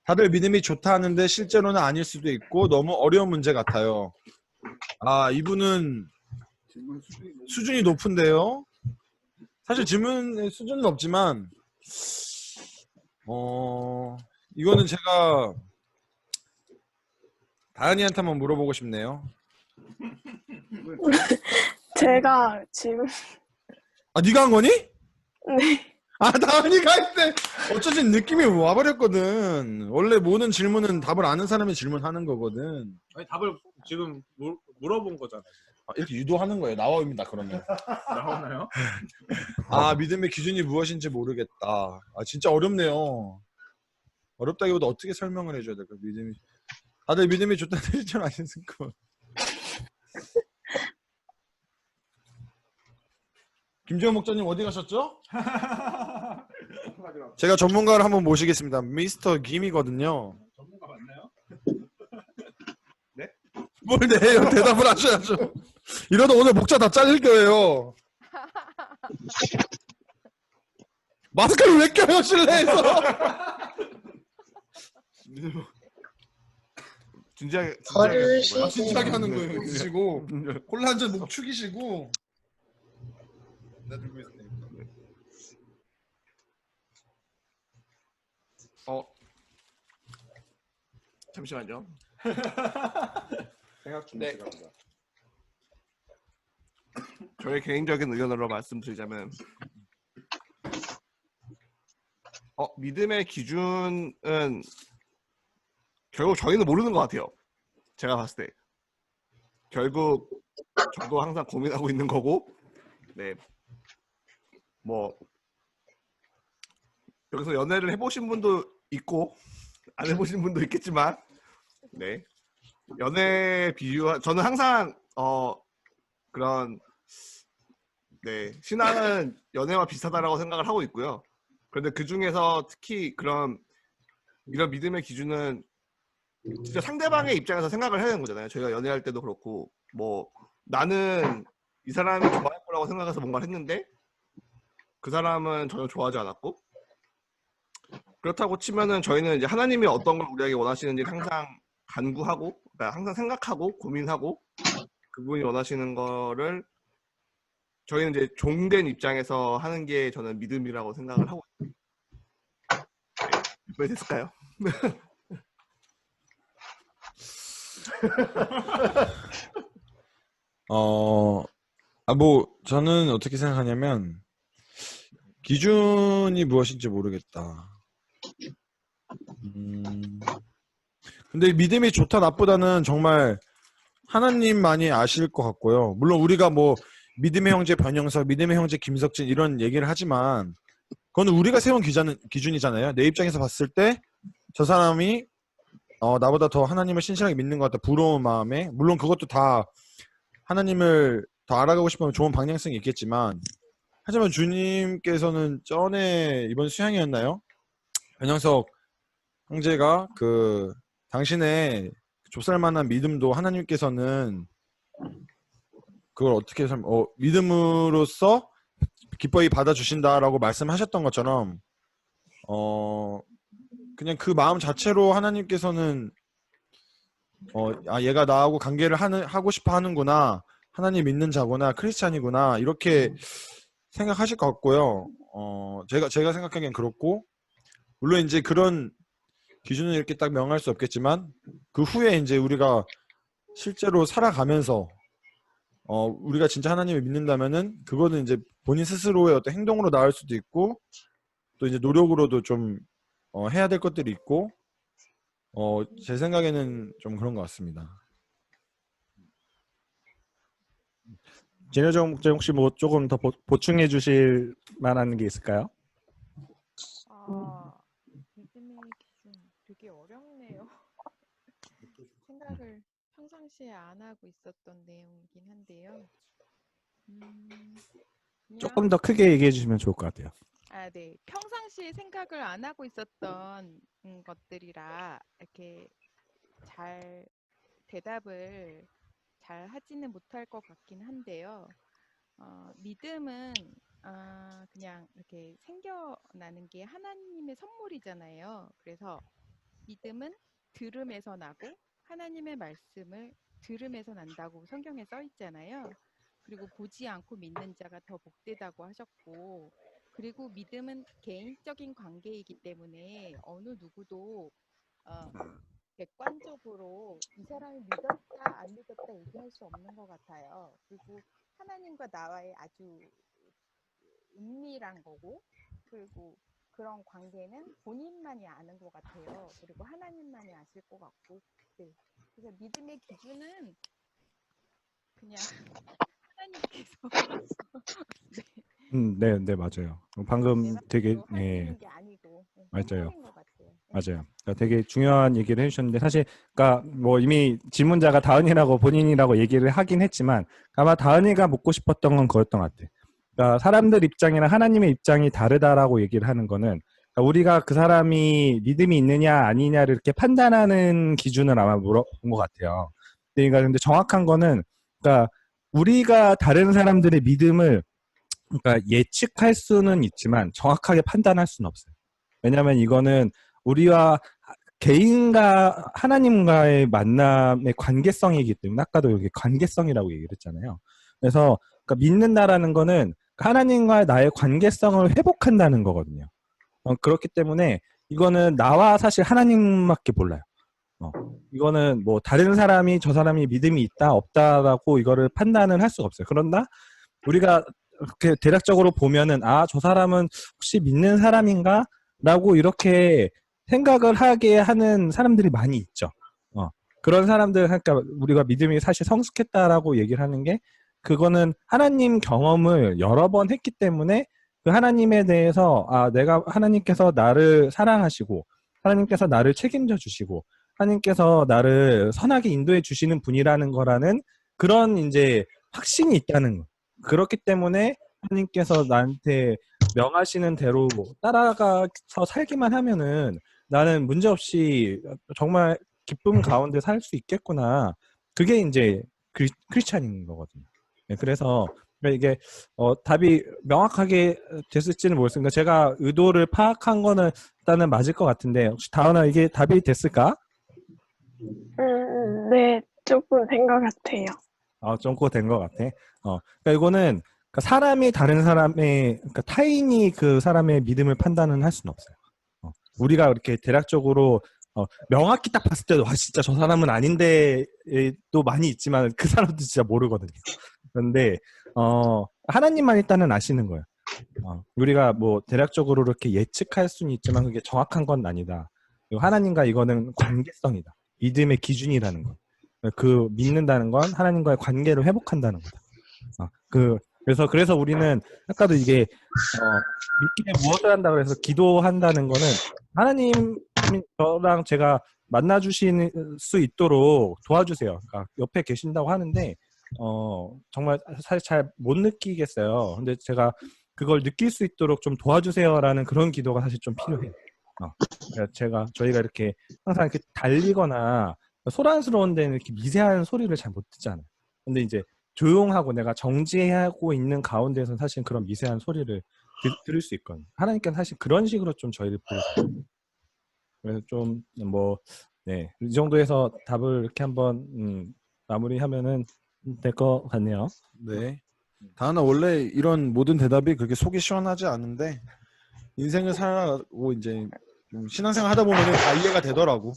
다들 믿음이 좋다 하는데 실제로는 아닐 수도 있고 너무 어려운 문제 같아요. 이분은 수준이 높은데요. 사실 질문의 수준은 없지만 이거는 제가 다은이한테 한번 물어보고 싶네요. 제가 지금 네가 한 거니? 네. 다은이가 했대. 어쩌지 느낌이 와버렸거든. 원래 모든 질문은 답을 아는 사람이 질문하는 거거든. 아니, 답을 지금 물어본 거잖아요. 이렇게 유도하는 거예요. 나옵니다. 그러면. 나오나요? 믿음의 기준이 무엇인지 모르겠다. 진짜 어렵네요. 어렵다기보다 어떻게 설명을 해줘야 될까? 다들 믿음이 좋다는 실제로 아닌 거. 김재호 목자님 어디 가셨죠? 제가 전문가를 한번 모시겠습니다. 미스터 김이거든요. 전문가 맞나요? 네? 뭘 네요? 대답을 하셔야죠. 이러다 오늘 목자 다 잘릴 거예요. 마스크를 왜 껴요 실내에서? 진지하게 하는 거예요. 드시고 콜라 한 잔 목 축이시고. 나 들고 있으니까. 잠시만요. 생각 중. 네. 저의 개인적인 의견으로 말씀드리자면 믿음의 기준은 결국 저희는 모르는 것 같아요. 제가 봤을 때 결국 저도 항상 고민하고 있는 거고, 네, 뭐 여기서 연애를 해보신 분도 있고 안 해보신 분도 있겠지만, 네, 연애 비유 저는 항상 그런 신앙은 연애와 비슷하다라고 생각을 하고 있고요. 그런데 그 중에서 특히 이런 믿음의 기준은 진짜 상대방의 입장에서 생각을 해야 되는 거잖아요. 저희가 연애할 때도 그렇고, 뭐 나는 이 사람이 좋아할 거라고 생각해서 뭔가를 했는데 그 사람은 전혀 좋아하지 않았고, 그렇다고 치면은 저희는 이제 하나님이 어떤 걸 우리에게 원하시는지 항상 간구하고, 그러니까 항상 생각하고 고민하고 그분이 원하시는 거를 저희는 이제 종된 입장에서 하는 게 저는 믿음이라고 생각을 하고 있습니다. 왜 됐을까요? 뭐 저는 어떻게 생각하냐면 기준이 무엇인지 모르겠다. 근데 믿음이 좋다 나쁘다는 정말 하나님만이 아실 것 같고요. 물론 우리가 뭐 믿음의 형제 변영석, 믿음의 형제 김석진 이런 얘기를 하지만 그건 우리가 세운 기준이잖아요. 내 입장에서 봤을 때 저 사람이 나보다 더 하나님을 신실하게 믿는 것 같다. 부러운 마음에. 물론 그것도 다 하나님을 더 알아가고 싶으면 좋은 방향성이 있겠지만 하지만 주님께서는 전에 이번 수양이었나요? 변영석 형제가 그 당신의 좁쌀만한 믿음도 하나님께서는 그걸 어떻게 믿음으로써 기뻐히 받아주신다라고 말씀하셨던 것처럼 그냥 그 마음 자체로 하나님께서는 얘가 나하고 관계를 하고 싶어 하는구나, 하나님 믿는 자구나, 크리스찬이구나 이렇게 생각하실 것 같고요. 제가 생각하기엔 그렇고 물론 이제 그런 기준을 이렇게 딱 명할 수 없겠지만 그 후에 이제 우리가 실제로 살아가면서 우리가 진짜 하나님을 믿는다면은 그거는 이제 본인 스스로의 어떤 행동으로 나올 수도 있고 또 이제 노력으로도 좀 해야 될 것들이 있고 제 생각에는 좀 그런 것 같습니다. 진효정 목사님 혹시 뭐 조금 더 보충해 주실 만한 게 있을까요? 믿음의 기준 되게 어렵네요. 생각을 평상시에 안 하고 있었던 내용이긴 한데요. 조금 더 크게 얘기해 주시면 좋을 것 같아요. 네. 평상시에 생각을 안 하고 있었던 것들이라 이렇게 잘 대답을 잘 하지는 못할 것 같긴 한데요. 믿음은 그냥 이렇게 생겨나는 게 하나님의 선물이잖아요. 그래서 믿음은 들음에서 나고 하나님의 말씀을 들음에서 난다고 성경에 써 있잖아요. 그리고 보지 않고 믿는 자가 더 복되다고 하셨고, 그리고 믿음은 개인적인 관계이기 때문에 어느 누구도 객관적으로 이 사람이 믿었다 안 믿었다 얘기할 수 없는 것 같아요. 그리고 하나님과 나와의 아주 은밀한 거고, 그리고 그런 관계는 본인만이 아는 것 같아요. 그리고 하나님만이 아실 것 같고, 네. 그래서 믿음의 기준은 그냥 하나님께서 네, 맞아요. 방금 되게 하시는 게 아니고 맞아요. 것 같아요. 맞아요. 그러니까 되게 중요한 얘기를 해주셨는데 사실 그러니까 뭐 이미 질문자가 다은이라고 본인이라고 얘기를 하긴 했지만 아마 다은이가 묻고 싶었던 건 그였던 것 같아. 그러니까 사람들 입장이랑 하나님의 입장이 다르다라고 얘기를 하는 거는 그러니까 우리가 그 사람이 믿음이 있느냐 아니냐를 이렇게 판단하는 기준을 아마 물어본 것 같아요. 근데 정확한 거는 그러니까 우리가 다른 사람들의 믿음을 그러니까 예측할 수는 있지만 정확하게 판단할 수는 없어요. 왜냐하면 이거는 우리와 개인과 하나님과의 만남의 관계성이기 때문에 아까도 이렇게 관계성이라고 얘기를 했잖아요. 그래서 그러니까 믿는다라는 거는 하나님과 나의 관계성을 회복한다는 거거든요. 그렇기 때문에 이거는 나와 사실 하나님밖에 몰라요. 이거는 뭐 다른 사람이 저 사람이 믿음이 있다 없다라고 이거를 판단을 할 수가 없어요. 그런다 우리가 이렇게 대략적으로 보면은 저 사람은 혹시 믿는 사람인가? 라고 이렇게 생각을 하게 하는 사람들이 많이 있죠. 그런 사람들, 그러니까 우리가 믿음이 사실 성숙했다라고 얘기를 하는 게 그거는 하나님 경험을 여러 번 했기 때문에 그 하나님에 대해서 내가 하나님께서 나를 사랑하시고 하나님께서 나를 책임져 주시고 하나님께서 나를 선하게 인도해 주시는 분이라는 거라는 그런 이제 확신이 있다는 거. 그렇기 때문에 하나님께서 나한테 명하시는 대로 따라가서 살기만 하면은 나는 문제없이 정말 기쁨 가운데 살 수 있겠구나. 그게 이제 크리스찬인 거거든요. 네, 그래서 그러니까 이게 답이 명확하게 됐을지는 모르겠으니까 제가 의도를 파악한 거는 일단은 맞을 것 같은데 혹시 다은아 이게 답이 됐을까? 네, 조금 된 것 같아요. 좀 더 된 것 같아. 그러니까 이거는 그러니까 사람이 다른 사람의 그러니까 타인이 그 사람의 믿음을 판단은 할 수는 없어요. 우리가 이렇게 대략적으로 명확히 딱 봤을 때도 와 진짜 저 사람은 아닌데 또 많이 있지만 그 사람도 진짜 모르거든요. 그런데 하나님만 일단은 아시는 거예요. 우리가 뭐 대략적으로 이렇게 예측할 수는 있지만 그게 정확한 건 아니다. 그리고 하나님과 이거는 관계성이다. 믿음의 기준이라는 거. 그 믿는다는 건 하나님과의 관계를 회복한다는 거다. 그래서 우리는 아까도 이게 믿기에 무엇을 한다 그래서 기도한다는 거는 하나님 저랑 제가 만나 주실 수 있도록 도와주세요. 그러니까 옆에 계신다고 하는데 정말 사실 잘 못 느끼겠어요. 근데 제가 그걸 느낄 수 있도록 좀 도와주세요라는 그런 기도가 사실 좀 필요해요. 그러니까 저희가 이렇게 항상 이렇게 달리거나 소란스러운 데는 이렇게 미세한 소리를 잘 못 듣잖아요. 근데 이제 조용하고 내가 정지하고 있는 가운데서 사실 그런 미세한 소리를 들을 수 있거든요. 하나님께는 사실 그런 식으로 좀 저희를 부르세요. 그래서 좀 네, 이 정도에서 답을 이렇게 한번 마무리하면은 될 것 같네요. 네. 다은아 원래 이런 모든 대답이 그렇게 속이 시원하지 않은데 인생을 살아가고 이제 좀 신앙생활 하다 보면 다 이해가 되더라고.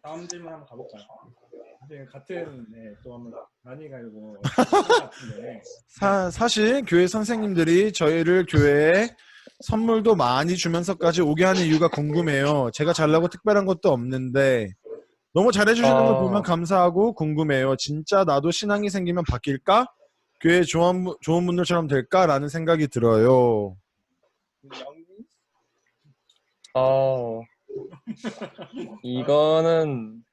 다음 질문 한번 가볼까요? 같은 또 한번 많이 갈고 같은데. 사실 교회 선생님들이 저희를 교회에 선물도 많이 주면서까지 오게 하는 이유가 궁금해요. 제가 잘나고 특별한 것도 없는데 너무 잘해주시는 걸 보면 감사하고 궁금해요. 진짜 나도 신앙이 생기면 바뀔까? 교회 좋은 분들처럼 될까라는 생각이 들어요. 이거는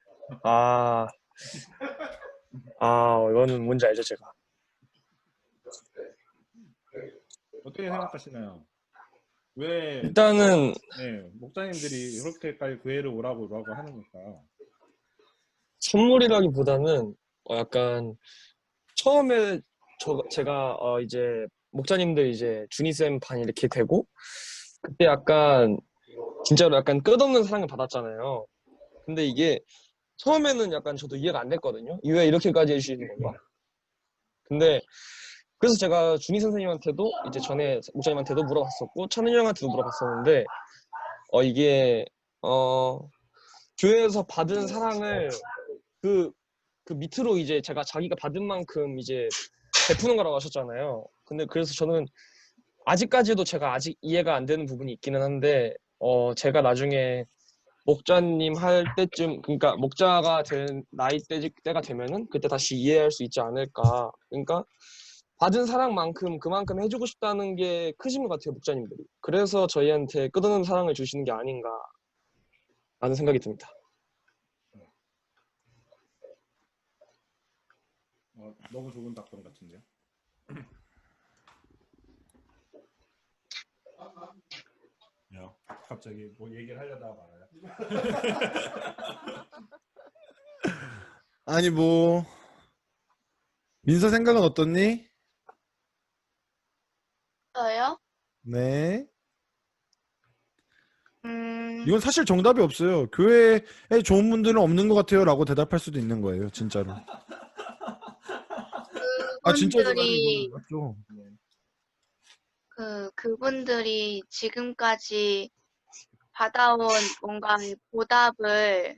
이거는 뭔지 알죠, 제가. 어떻게 생각하시나요? 왜 일단은 목사님들이 이렇게까지 교회를 오라고 하는 걸까? 선물이라기보다는 약간 처음에 제가 이제 목사님들 이제 주니쌤 반 이렇게 되고 그때 약간 진짜로 약간 끝없는 사랑을 받았잖아요. 근데 이게 처음에는 약간 저도 이해가 안 됐거든요. 왜 이렇게까지 해주시는 건가? 근데 그래서 제가 주니 선생님한테도 이제 전에 목사님한테도 물어봤었고 찬은이 형한테도 물어봤었는데 이게 교회에서 받은 사랑을 그 밑으로 이제 자기가 받은 만큼 이제 베푸는 거라고 하셨잖아요. 근데 그래서 저는 아직까지도 제가 아직 이해가 안 되는 부분이 있기는 한데 제가 나중에 목자님 할 때쯤 그러니까 목자가 된 때가 되면은 그때 다시 이해할 수 있지 않을까. 그러니까 받은 사랑만큼 그만큼 해주고 싶다는 게 크신 것 같아요, 목자님들이. 그래서 저희한테 끝없는 사랑을 주시는 게 아닌가 라는 생각이 듭니다. 너무 좋은 답변 같은데요. 갑자기 뭐 얘기를 하려다가 말아요. 아니 뭐 민서 생각은 어떻니? 저요? 네. 이건 사실 정답이 없어요. 교회에 좋은 분들은 없는 것 같아요 라고 대답할 수도 있는 거예요. 진짜로. 진짜로 그분들이 맞죠. 그분들이 지금까지 받아온 뭔가 보답을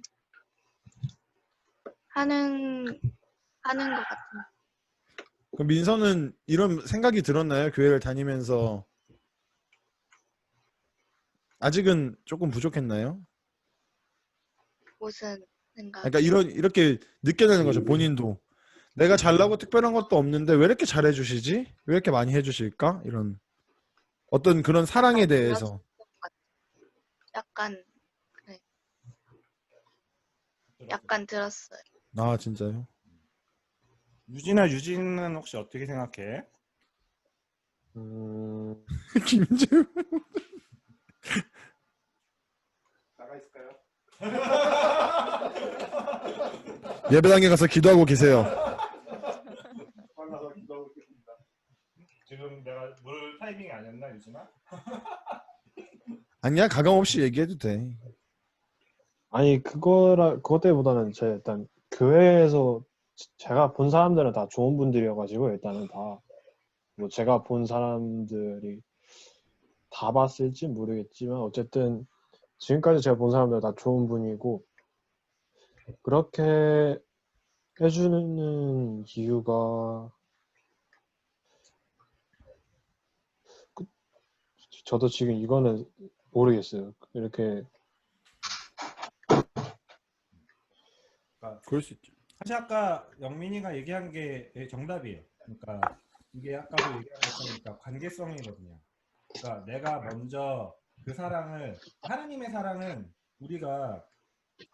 하는 것 같아요. 그럼 민서는 이런 생각이 들었나요? 교회를 다니면서 아직은 조금 부족했나요? 무슨 생각? 그러니까 이렇게 느껴내는 거죠. 본인도 내가 잘나고 특별한 것도 없는데 왜 이렇게 잘해주시지? 왜 이렇게 많이 해주실까? 이런 어떤 그런 사랑에 대해서 약간 그래. 약간 들었어요. 아 진짜요? 유진은 혹시 어떻게 생각해? 김재우 나가 있을까요? 예배당에 가서 기도하고 계세요. 아니야, 가감 없이 얘기해도 돼. 아니 그것 때보다는 제 일단 교회에서 제가 본 사람들은 다 좋은 분들이어가지고 일단은 다 뭐 제가 본 사람들이 다 봤을지 모르겠지만 어쨌든 지금까지 제가 본 사람들 다 좋은 분이고 그렇게 해주는 이유가 저도 지금 이거는 모르겠어요. 이렇게 그럴 수 있죠. 사실 아까 영민이가 얘기한 게 정답이에요. 그러니까 이게 아까도 얘기한 것처럼 관계성이거든요. 그러니까 내가 먼저 그 사랑을, 하나님의 사랑은 우리가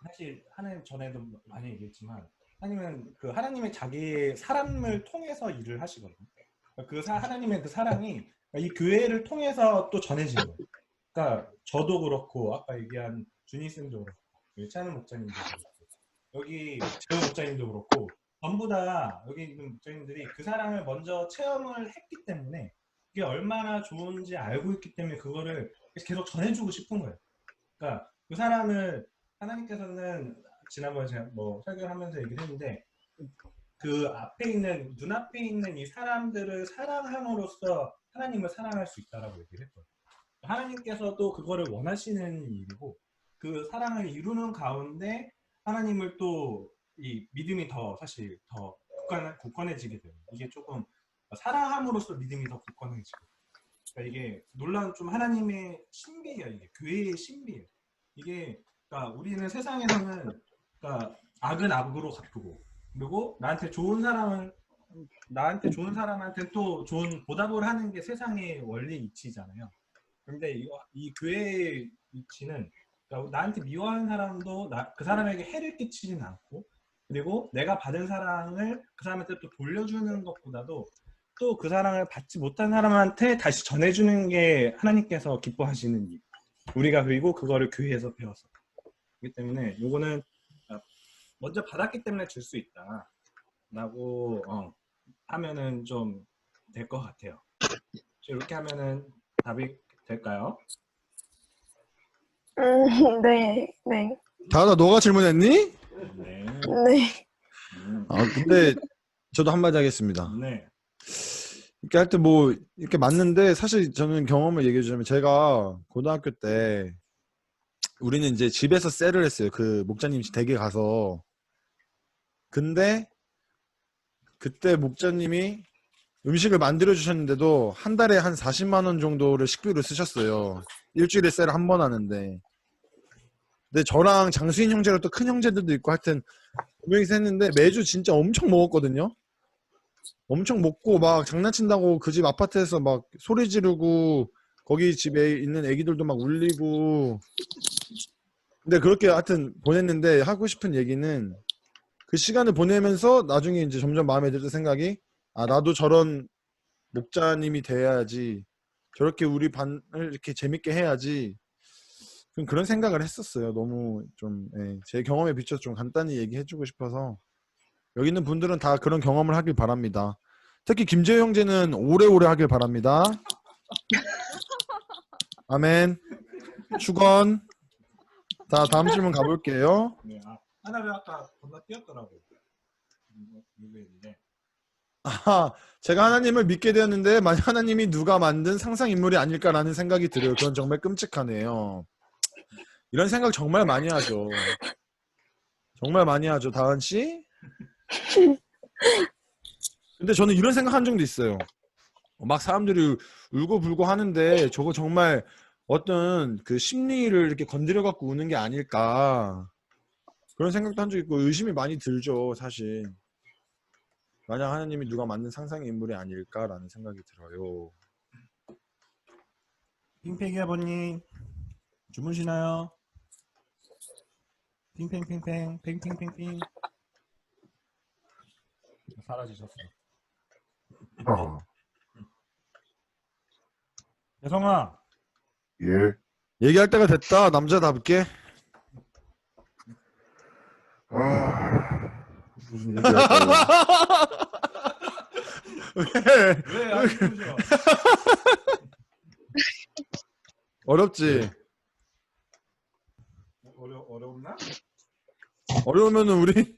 사실 하나님 전에도 많이 얘기했지만 하나님은 그 하나님의 자기의 사람을 통해서 일을 하시거든요. 그러니까 하나님의 그 사랑이 이 교회를 통해서 또 전해지는 거예요. 그러니까 저도 그렇고 아까 얘기한 준희 쌤도 그렇고 찬우 목사님도 그렇고 여기 재호 목사님도 그렇고 전부 다 여기 있는 목사님들이 그 사랑을 먼저 체험을 했기 때문에 그게 얼마나 좋은지 알고 있기 때문에 그거를 계속 전해주고 싶은 거예요. 그러니까 그 사람을 하나님께서는 지난번에 제가 뭐 설교하면서 얘기를 했는데 그 앞에 있는 눈앞에 있는 이 사람들을 사랑함으로써 하나님을 사랑할 수 있다라고 얘기를 했거든요. 하나님께서도 그거를 원하시는 일이고 그 사랑을 이루는 가운데 하나님을 또 이 믿음이 더 사실 더 굳건해지게 돼요. 이게 조금 사랑함으로써 믿음이 더 굳건해지고. 그러니까 이게 놀라운 좀 하나님의 신비예요. 이게 교회의 신비예요. 이게 그러니까 우리는 세상에서는 그러니까 악은 악으로 갚고 그리고 나한테 좋은 사람한테 또 좋은 보답을 하는 게 세상의 원리 이치잖아요. 그런데 이 교회의 이치는 그러니까 나한테 미워하는 사람도 그 사람에게 해를 끼치진 않고 그리고 내가 받은 사랑을 그 사람한테 또 돌려주는 것보다도 또 그 사랑을 받지 못한 사람한테 다시 전해주는 게 하나님께서 기뻐하시는 일. 우리가 그리고 그거를 교회에서 배웠어. 그렇기 때문에 요거는 먼저 받았기 때문에 줄 수 있다 라고 하면은 좀 될 것 같아요. 이렇게 하면은 답이 될까요? 네, 네, 다은아, 너가 질문했니? 네. 네. 근데 저도 한마디 하겠습니다. 네. 이렇게 할 때 뭐 이렇게 맞는데 사실 저는 경험을 얘기해 주자면 제가 고등학교 때 우리는 이제 집에서 셀을 했어요. 그 목자님 댁에 가서. 근데 그때 목자님이 음식을 만들어 주셨는데도 한 달에 한 40만 원 정도를 식비로 쓰셨어요. 일주일에 셀을 한 번 하는데. 근데 저랑 장수인 형제랑 또 큰 형제들도 있고 하여튼 두 명이서 했는데 매주 진짜 엄청 먹었거든요. 엄청 먹고 막 장난친다고 그 집 아파트에서 막 소리 지르고 거기 집에 있는 애기들도 막 울리고. 근데 그렇게 하여튼 보냈는데 하고 싶은 얘기는 그 시간을 보내면서 나중에 이제 점점 마음에 들던 생각이 나도 저런 목자님이 돼야지, 저렇게 우리 반을 이렇게 재밌게 해야지, 좀 그런 생각을 했었어요. 너무 좀 제 경험에 비춰서 좀 간단히 얘기해주고 싶어서 여기 있는 분들은 다 그런 경험을 하길 바랍니다. 특히 김재호 형제는 오래오래 하길 바랍니다. 아멘. 축원. 자, 다음 질문 가볼게요. 네, 하나를 아까 건너뛰었더라고요. 제가 하나님을 믿게 되었는데 만약 하나님이 누가 만든 상상인물이 아닐까라는 생각이 들어요. 그건 정말 끔찍하네요. 이런 생각 정말 많이 하죠. 정말 많이 하죠, 다은 씨. 근데 저는 이런 생각한 적도 있어요. 막 사람들이 울고불고 하는데 저거 정말 어떤 그 심리를 이렇게 건드려 갖고 우는 게 아닐까, 그런 생각도 한 적 있고 의심이 많이 들죠, 사실. 만약 하나님이 누가 만든 상상의 인물이 아닐까라는 생각이 들어요. 핑팽이 아버님 주무시나요? 핑팽핑팽 팽팽팽팽 사라지셨어. 혜성아. 예. 얘기할 때가 됐다. 남자답게. 무슨 얘기할까요? 왜? 어렵지. 어려우면은 우리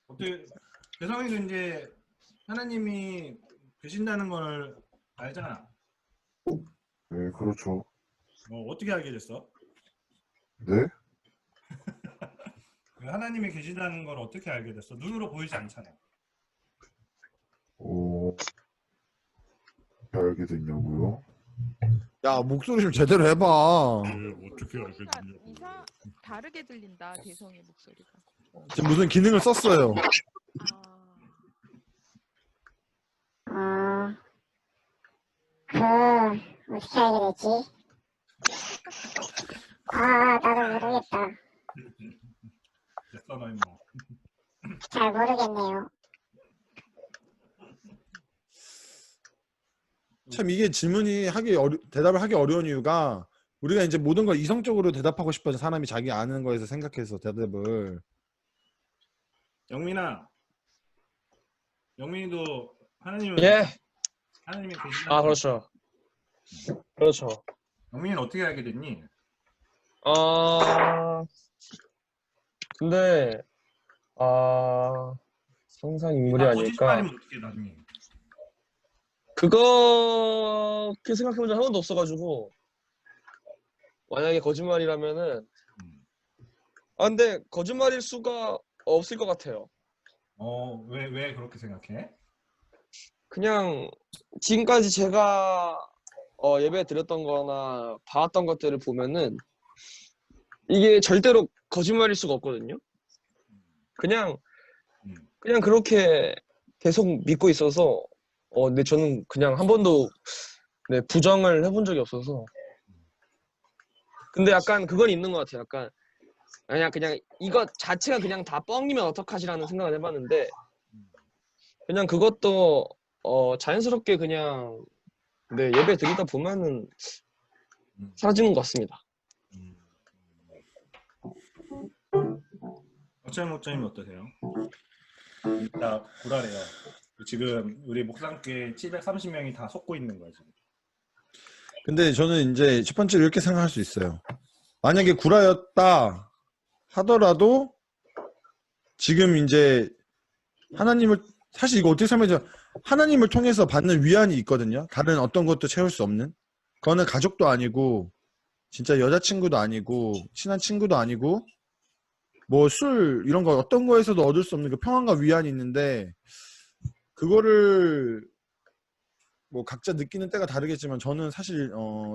어떻게 대성이도 이제 하나님이 계신다는 걸 알잖아. 네, 그렇죠. 어떻게 알게 됐어? 네? 하나님이 계신다는 걸 어떻게 알게 됐어? 눈으로 보이지 않잖아. 어떻게 알게 됐냐고요? 야 목소리 좀 제대로 해봐. 어떻게 알게 이상 다르게 들린다 대성의 목소리가. 지금 무슨 기능을 썼어요. 어떻게 알게 됐지? 나도 모르겠다. 됐어 너 임마. 잘 모르겠네요. 참 이게 질문이 대답을 하기 어려운 이유가 우리가 이제 모든 걸 이성적으로 대답하고 싶어서 사람이 자기 아는 거에서 생각해서 대답을. 영민아, 영민이도 하나님은 예. 하나님이 계신다. 그렇죠. 그렇죠. 영민이는 어떻게 알게 됐니? 근데 상상 인물이 아닐까. 거짓말이면 어떻게 나중에? 그렇게 생각해본 적 한 번도 없어가지고 만약에 거짓말이라면은 근데 거짓말일 수가 없을 것 같아요. 왜 그렇게 생각해? 그냥 지금까지 제가 예배 드렸던 거나 봐왔던 것들을 보면은 이게 절대로 거짓말일 수가 없거든요. 그냥 그렇게 계속 믿고 있어서 근데 저는 그냥 한 번도 부정을 해본 적이 없어서. 근데 약간 그건 있는 것 같아요. 약간 그냥 이것 자체가 그냥 다 뻥이면 어떡하지라는 생각을 해봤는데 그냥 그것도 자연스럽게 그냥 예배 드리다 보면은 사라지는 것 같습니다. 목사님 어떠세요? 나 구라래요. 지금 우리 목상교회 730명이 다 속고 있는 거야 지금. 근데 저는 이제 첫 번째로 이렇게 생각할 수 있어요. 만약에 구라였다 하더라도 지금 이제 하나님을 사실 이거 어떻게 설명하죠? 하나님을 통해서 받는 위안이 있거든요. 다른 어떤 것도 채울 수 없는. 그거는 가족도 아니고 진짜 여자친구도 아니고 친한 친구도 아니고 뭐 술 이런 거 어떤 거에서도 얻을 수 없는 그 평안과 위안이 있는데 그거를 뭐 각자 느끼는 때가 다르겠지만 저는 사실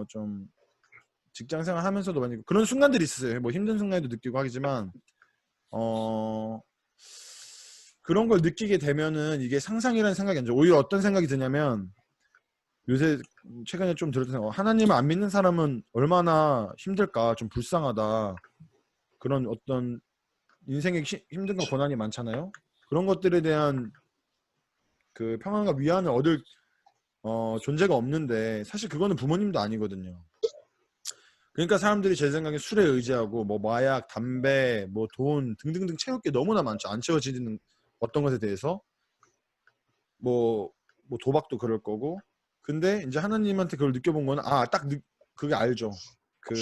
좀 직장 생활 하면서도 많이 그런 순간들이 있어요. 뭐 힘든 순간에도 느끼고 하겠지만 그런 걸 느끼게 되면은 이게 상상이라는 생각이 안 들어요. 오히려 어떤 생각이 드냐면 요새 최근에 좀 들었던 생각, 하나님을 안 믿는 사람은 얼마나 힘들까, 좀 불쌍하다. 그런 어떤 인생에 힘든 거 고난이 많잖아요. 그런 것들에 대한 그 평안과 위안을 얻을 존재가 없는데 사실 그거는 부모님도 아니거든요. 그러니까 사람들이 제 생각에 술에 의지하고 뭐 마약, 담배, 뭐 돈 등등등 채울 게 너무나 많죠. 안 채워지는 어떤 것에 대해서 뭐 도박도 그럴 거고. 근데 이제 하나님한테 그걸 느껴본 거는 그게 알죠. 그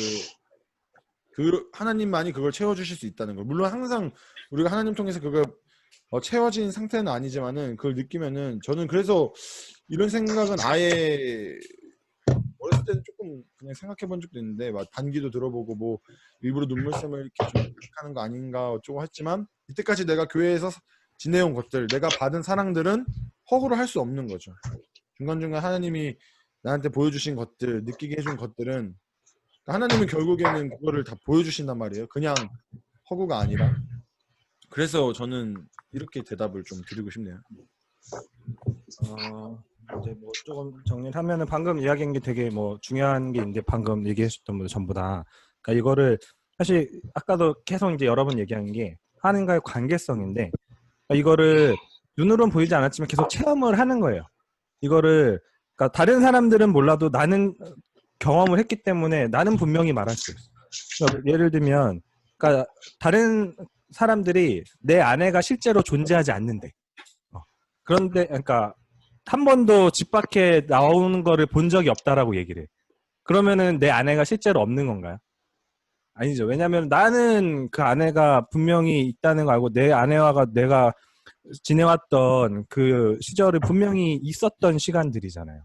하나님만이 그걸 채워주실 수 있다는 거. 물론 항상 우리가 하나님 통해서 그걸 채워진 상태는 아니지만은 그걸 느끼면은 저는 그래서 이런 생각은 아예 어렸을 때는 조금 그냥 생각해 본 적도 있는데 막 반기도 들어보고 뭐 일부러 눈물샘을 이렇게 좀 하는 거 아닌가 어쩌고 했지만 이때까지 내가 교회에서 지내온 것들, 내가 받은 사랑들은 허구를 할 수 없는 거죠. 중간중간 하나님이 나한테 보여주신 것들, 느끼게 해준 것들은 하나님은 결국에는 그거를 다 보여주신단 말이에요. 그냥 허구가 아니라. 그래서 저는 이렇게 대답을 좀 드리고 싶네요. 이제 뭐 조금 정리를 하면은 방금 이야기한 게 되게 뭐 중요한 게 있는데 방금 얘기하셨던 분들 전부 다 그러니까 이거를 사실 아까도 계속 이제 여러 번 얘기한 게 하나님과의 관계성인데 그러니까 이거를 눈으로는 보이지 않았지만 계속 체험을 하는 거예요. 이거를 그러니까 다른 사람들은 몰라도 나는 경험을 했기 때문에 나는 분명히 말할 수 있어. 그러니까 예를 들면 그러니까 다른 사람들이 내 아내가 실제로 존재하지 않는데 그런데 그러니까 한 번도 집 밖에 나오는 거를 본 적이 없다라고 얘기를 해. 그러면은 내 아내가 실제로 없는 건가요? 아니죠. 왜냐면 나는 그 아내가 분명히 있다는 거 알고 내 아내와가 내가 지내왔던 그 시절이 분명히 있었던 시간들이잖아요.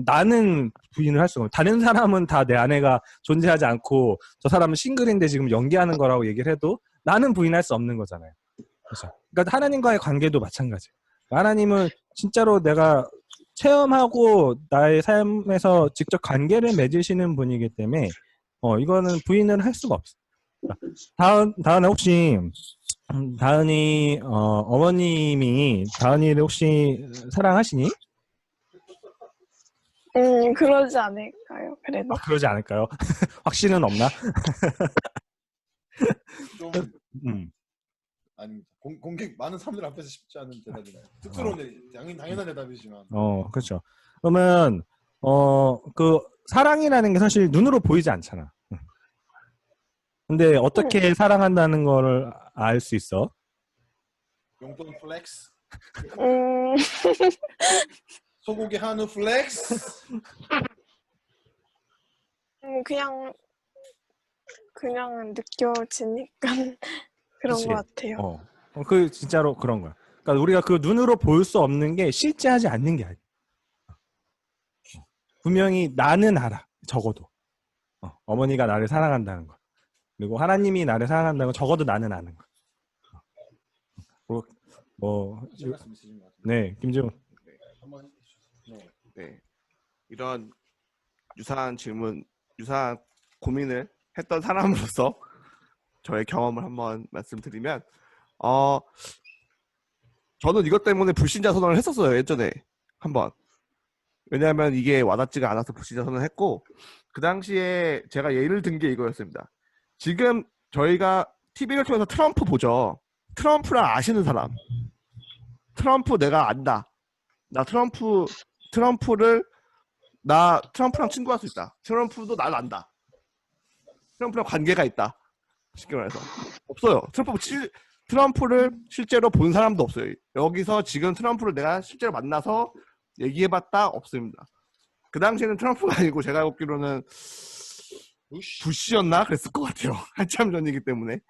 나는 부인을 할 수가 없어요. 다른 사람은 다 내 아내가 존재하지 않고 저 사람은 싱글인데 지금 연기하는 거라고 얘기를 해도 나는 부인할 수 없는 거잖아요. 그렇죠? 그러니까 하나님과의 관계도 마찬가지. 하나님은 진짜로 내가 체험하고 나의 삶에서 직접 관계를 맺으시는 분이기 때문에 이거는 부인을 할 수가 없어. 다은아 혹시 다은이 어머님이 다은이를 혹시 사랑하시니? 그러지 않을까요? 그래도. 그러지 않을까요? 확신은 없나? 좀 아닙니다. 공개 많은 사람들 앞에서 쉽지 않은 대답이네요. 쑥스러운 당연한 대답이지만. 그렇죠. 그러면 그 사랑이라는 게 사실 눈으로 보이지 않잖아. 근데 어떻게 사랑한다는 걸 알 수 있어? 용돈 플렉스. 소고기 한우 플렉스. 그냥 느껴지니까 그런 그치? 것 같아요. 그 진짜로 그런 거야. 그러니까 우리가 그 눈으로 볼 수 없는 게 실제하지 않는 게 아니야. 분명히 나는 알아. 적어도 어머니가 나를 사랑한다는 거. 그리고 하나님이 나를 사랑한다는 거 적어도 나는 아는 거. 네, 김지훈. 네. 이런 유사한 질문, 유사한 고민을 했던 사람으로서 저의 경험을 한번 말씀드리면, 저는 이것 때문에 불신자 선언을 했었어요, 예전에 한번. 왜냐하면 이게 와닿지가 않아서 불신자 선언을 했고, 그 당시에 제가 예를 든 게 이거였습니다. 지금 저희가 TV를 통해서 트럼프 보죠. 트럼프를 아시는 사람. 트럼프 내가 안다. 나 트럼프랑 친구할 수 있다. 트럼프도 날 안다. 트럼프랑 관계가 있다. 쉽게 말해서. 없어요. 트럼프를 실제로 본 사람도 없어요. 여기서 지금 트럼프를 내가 실제로 만나서 얘기해봤다? 없습니다. 그 당시에는 트럼프가 아니고 제가 알기로는 부시였나? 그랬을 것 같아요. 한참 전이기 때문에.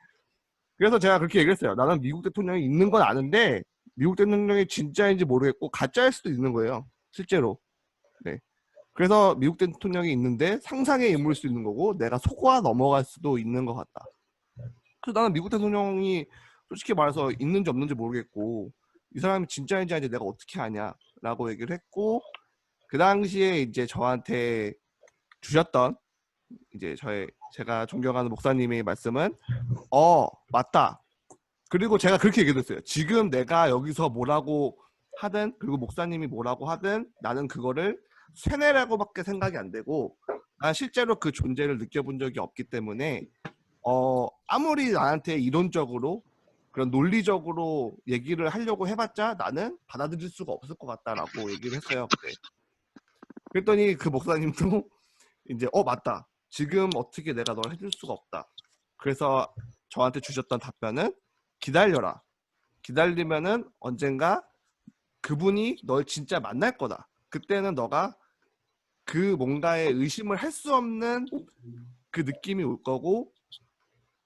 그래서 제가 그렇게 얘기했어요. 나는 미국 대통령이 있는 건 아는데 미국 대통령이 진짜인지 모르겠고 가짜일 수도 있는 거예요. 실제로. 네. 그래서 미국 대통령이 있는데 상상의 인물일 수 있는 거고 내가 속아 넘어갈 수도 있는 것 같다. 그래서 나는 미국 대통령이 솔직히 말해서 있는지 없는지 모르겠고 이 사람이 진짜인지 아닌지 내가 어떻게 아냐라고 얘기를 했고 그 당시에 이제 저한테 주셨던 이제 제가 존경하는 목사님의 말씀은 맞다. 그리고 제가 그렇게 얘기했어요. 지금 내가 여기서 뭐라고 하든 그리고 목사님이 뭐라고 하든 나는 그거를 쇠뇌라고밖에 생각이 안 되고 난 실제로 그 존재를 느껴본 적이 없기 때문에 아무리 나한테 이론적으로 그런 논리적으로 얘기를 하려고 해봤자 나는 받아들일 수가 없을 것 같다라고 얘기를 했어요. 그때. 그랬더니 그 목사님도 이제 맞다. 지금 어떻게 내가 널 해줄 수가 없다. 그래서 저한테 주셨던 답변은 기다려라. 기다리면은 언젠가 그분이 널 진짜 만날 거다. 그때는 너가 그 뭔가에 의심을 할 수 없는 그 느낌이 올 거고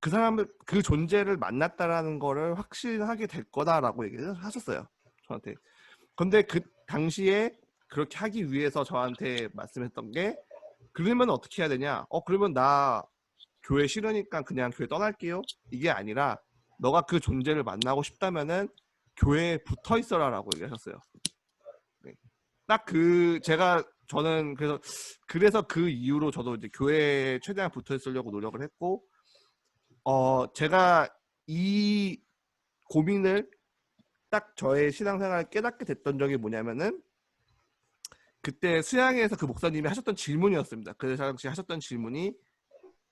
그 사람을 그 존재를 만났다라는 거를 확신하게 될 거다라고 얘기를 하셨어요. 저한테. 근데 그 당시에 그렇게 하기 위해서 저한테 말씀했던 게 그러면 어떻게 해야 되냐? 그러면 나 교회 싫으니까 그냥 교회 떠날게요. 이게 아니라 너가 그 존재를 만나고 싶다면은 교회에 붙어 있어라라고 얘기하셨어요. 네. 딱 저는 그래서 그 이후로 저도 이제 교회에 최대한 붙어 있으려고 노력을 했고, 제가 이 고민을 딱 저의 신앙생활을 깨닫게 됐던 적이 뭐냐면은 그때 수양회에서 그 목사님이 하셨던 질문이었습니다. 그 당시 하셨던 질문이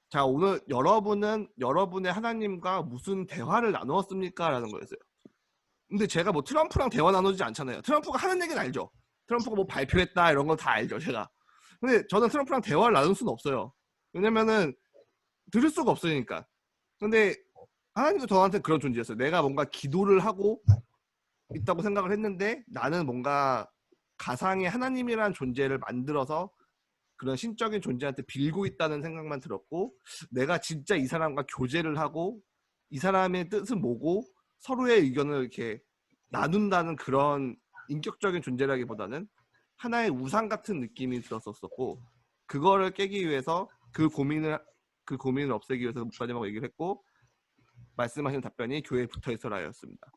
자 오늘 여러분은 여러분의 하나님과 무슨 대화를 나누었습니까? 라는 거였어요. 근데 제가 뭐 트럼프랑 대화 나누지 않잖아요. 트럼프가 하는 얘기는 알죠. 트럼프가 뭐 발표했다 이런 거 다 알죠 제가. 근데 저는 트럼프랑 대화를 나눌 수는 없어요. 왜냐면은 들을 수가 없으니까. 근데 하나님도 저한테 그런 존재였어요. 내가 뭔가 기도를 하고 있다고 생각을 했는데 나는 뭔가 가상의 하나님이라는 존재를 만들어서 그런 신적인 존재한테 빌고 있다는 생각만 들었고, 내가 진짜 이 사람과 교제를 하고 이 사람의 뜻은 뭐고 서로의 의견을 이렇게 나눈다는 그런 인격적인 존재라기보다는 하나의 우상 같은 느낌이 들었었고, 그거를 깨기 위해서 그 고민을 없애기 위해서 목사님하고 얘기를 했고, 말씀하신 답변이 교회에 붙어 있어라였습니다.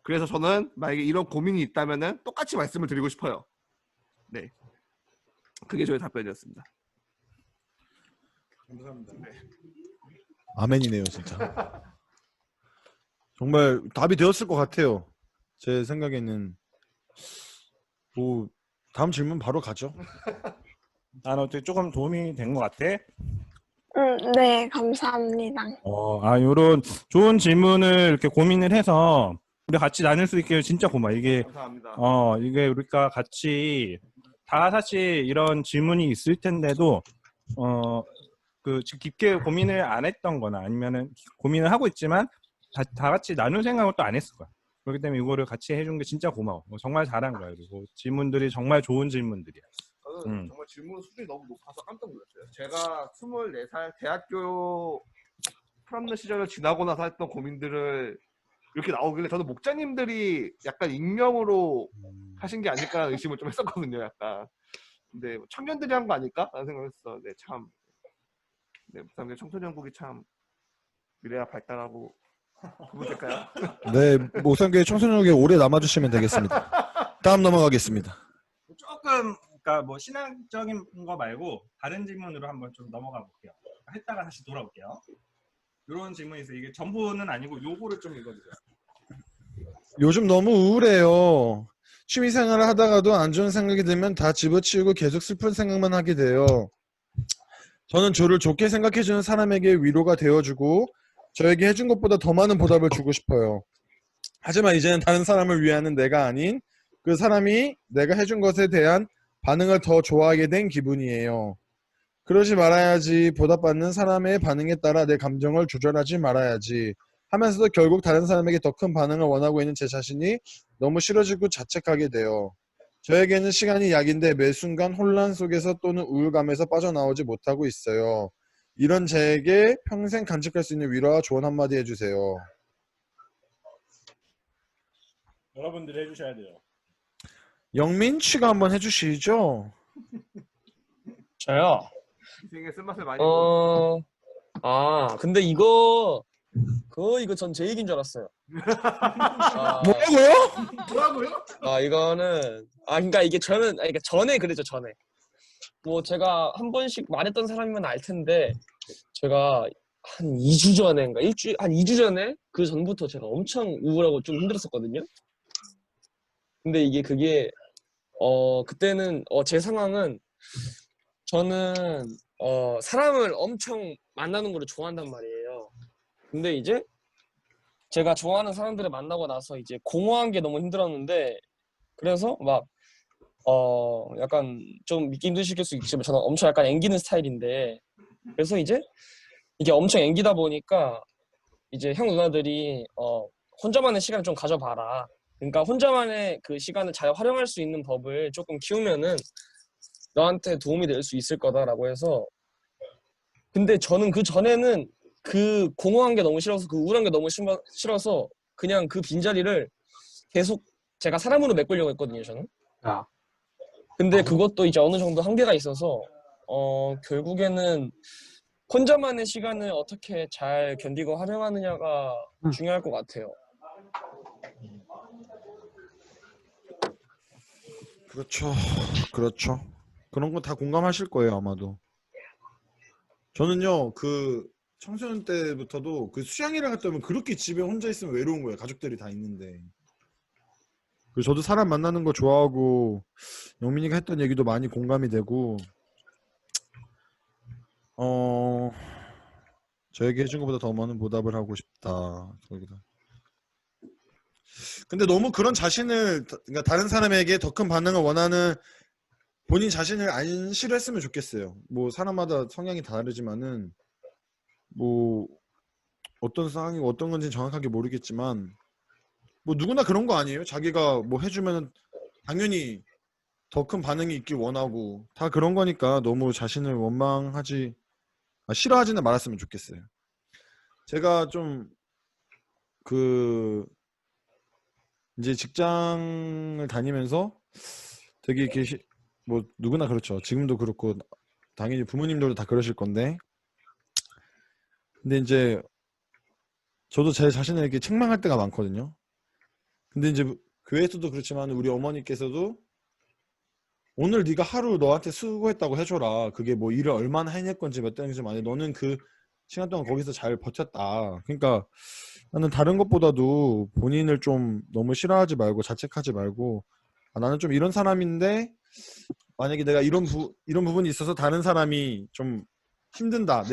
그래서 저는 만약에 이런 고민이 있다면은 똑같이 말씀을 드리고 싶어요. 네, 그게 저의 답변이었습니다. 감사합니다. 네. 아멘이네요, 진짜. 정말 답이 되었을 것 같아요. 제 생각에는. 뭐 다음 질문 바로 가죠. 나는 어떻게 조금 도움이 된 것 같아? 네, 감사합니다. 요런 좋은 질문을 이렇게 고민을 해서 우리 같이 나눌 수 있게 진짜 고마워. 이게 감사합니다. 이게 우리가 같이 다 사실 이런 질문이 있을 텐데도 그 깊게 고민을 안 했던 거나 아니면은 고민을 하고 있지만 다 같이 나눌 생각을 또 안 했을 거야. 그렇기 때문에 이거를 같이 해준 게 진짜 고마워. 정말 잘한 거야. 그리고 질문들이 정말 좋은 질문들이야. 저는 정말 질문 수준이 너무 높아서 깜짝 놀랐어요. 제가 24살 대학교 풀없는 시절을 지나고 나서 했던 고민들을 이렇게 나오길래 저는 목자님들이 약간 익명으로 하신 게 아닐까 의심을 좀 했었거든요. 약간. 근데 청년들이 한 거 아닐까? 라는 생각을 했어. 네, 참. 네, 무상계 청소년국이 참 미래가 발달하고 그분 될까요? 네, 목상교회 청소년에게 오래 남아주시면 되겠습니다. 다음 넘어가겠습니다. 조금 그러니까 뭐 신앙적인 거 말고 다른 질문으로 한번 좀 넘어가 볼게요. 했다가 다시 돌아올게요. 이런 질문이 있어요. 이게 전부는 아니고 요거를 좀 읽어주세요. 요즘 너무 우울해요. 취미생활을 하다가도 안 좋은 생각이 들면 다 집어치우고 계속 슬픈 생각만 하게 돼요. 저는 저를 좋게 생각해주는 사람에게 위로가 되어주고 저에게 해준 것보다 더 많은 보답을 주고 싶어요. 하지만 이제는 다른 사람을 위하는 내가 아닌 그 사람이 내가 해준 것에 대한 반응을 더 좋아하게 된 기분이에요. 그러지 말아야지. 보답받는 사람의 반응에 따라 내 감정을 조절하지 말아야지. 하면서도 결국 다른 사람에게 더 큰 반응을 원하고 있는 제 자신이 너무 싫어지고 자책하게 돼요. 저에게는 시간이 약인데 매 순간 혼란 속에서 또는 우울감에서 빠져나오지 못하고 있어요. 이런 제게 평생 간직할 수 있는 위로와 조언 한마디 해주세요. 여러분들이 해주셔야 돼요. 영민취가 한번 해주시죠. 저요? 인생의 쓴맛을 많이 근데 이거 전 제 얘기인 줄 알았어요. 뭐라고요? 이거는 그러니까 이게 그러니까 전에 그랬죠, 전에. 뭐 제가 한 번씩 말했던 사람이면 알 텐데 제가 한 2주 전에인가 한 2주 전에 그 전부터 제가 엄청 우울하고 좀 힘들었었거든요. 근데 그게 그때는 제 상황은 저는 사람을 엄청 만나는 걸 좋아한단 말이에요. 근데 이제 제가 좋아하는 사람들을 만나고 나서 이제 공허한 게 너무 힘들었는데, 그래서 막 약간 좀 믿기 힘드실 수 있지만 저는 엄청 약간 앵기는 스타일인데, 그래서 이제 이게 엄청 앵기다 보니까 이제 형 누나들이 혼자만의 시간을 좀 가져봐라. 그러니까 혼자만의 그 시간을 잘 활용할 수 있는 법을 조금 키우면은 너한테 도움이 될 수 있을 거다라고 해서. 근데 저는 그 전에는 그 공허한 게 너무 싫어서, 그 우울한 게 너무 싫어서 그냥 그 빈자리를 계속 제가 사람으로 메꾸려고 했거든요, 저는. 근데 그것도 이제 어느 정도 한계가 있어서 결국에는 혼자만의 시간을 어떻게 잘 견디고 활용하느냐가 중요할 것 같아요. 그렇죠. 그런 거 다 공감하실 거예요, 아마도. 저는요, 그 청소년 때부터도 그 수양이랑 갔다 오면 그렇게 집에 혼자 있으면 외로운 거예요. 가족들이 다 있는데. 그리고 저도 사람 만나는 거 좋아하고 영민이가 했던 얘기도 많이 공감이 되고, 저에게 해준 것보다 더 많은 보답을 하고 싶다. 근데 너무 그런 자신을, 그러니까 다른 사람에게 더 큰 반응을 원하는 본인 자신을 안 싫어했으면 좋겠어요. 뭐 사람마다 성향이 다르지만은 뭐 어떤 상황이고 어떤 건지는 정확하게 모르겠지만 뭐 누구나 그런 거 아니에요? 자기가 뭐 해주면 당연히 더 큰 반응이 있길 원하고 다 그런 거니까 너무 자신을 싫어하지는 말았으면 좋겠어요. 제가 좀 이제 직장을 다니면서 되게 이렇게 뭐 누구나 그렇죠. 지금도 그렇고 당연히 부모님들도 다 그러실 건데, 근데 이제 저도 제 자신을 이렇게 책망할 때가 많거든요. 근데 이제 교회에서도 그렇지만 우리 어머니께서도 오늘 네가 하루 너한테 수고했다고 해줘라. 그게 뭐 일을 얼마나 해낼 건지 몇 달인지 만에 너는 그 시간 동안 거기서 잘 버텼다. 그러니까 나는 다른 것보다도 본인을 좀 너무 싫어하지 말고 자책하지 말고, 나는 좀 이런 사람인데 만약에 내가 이런 부분이 있어서 다른 사람이 좀 힘든다.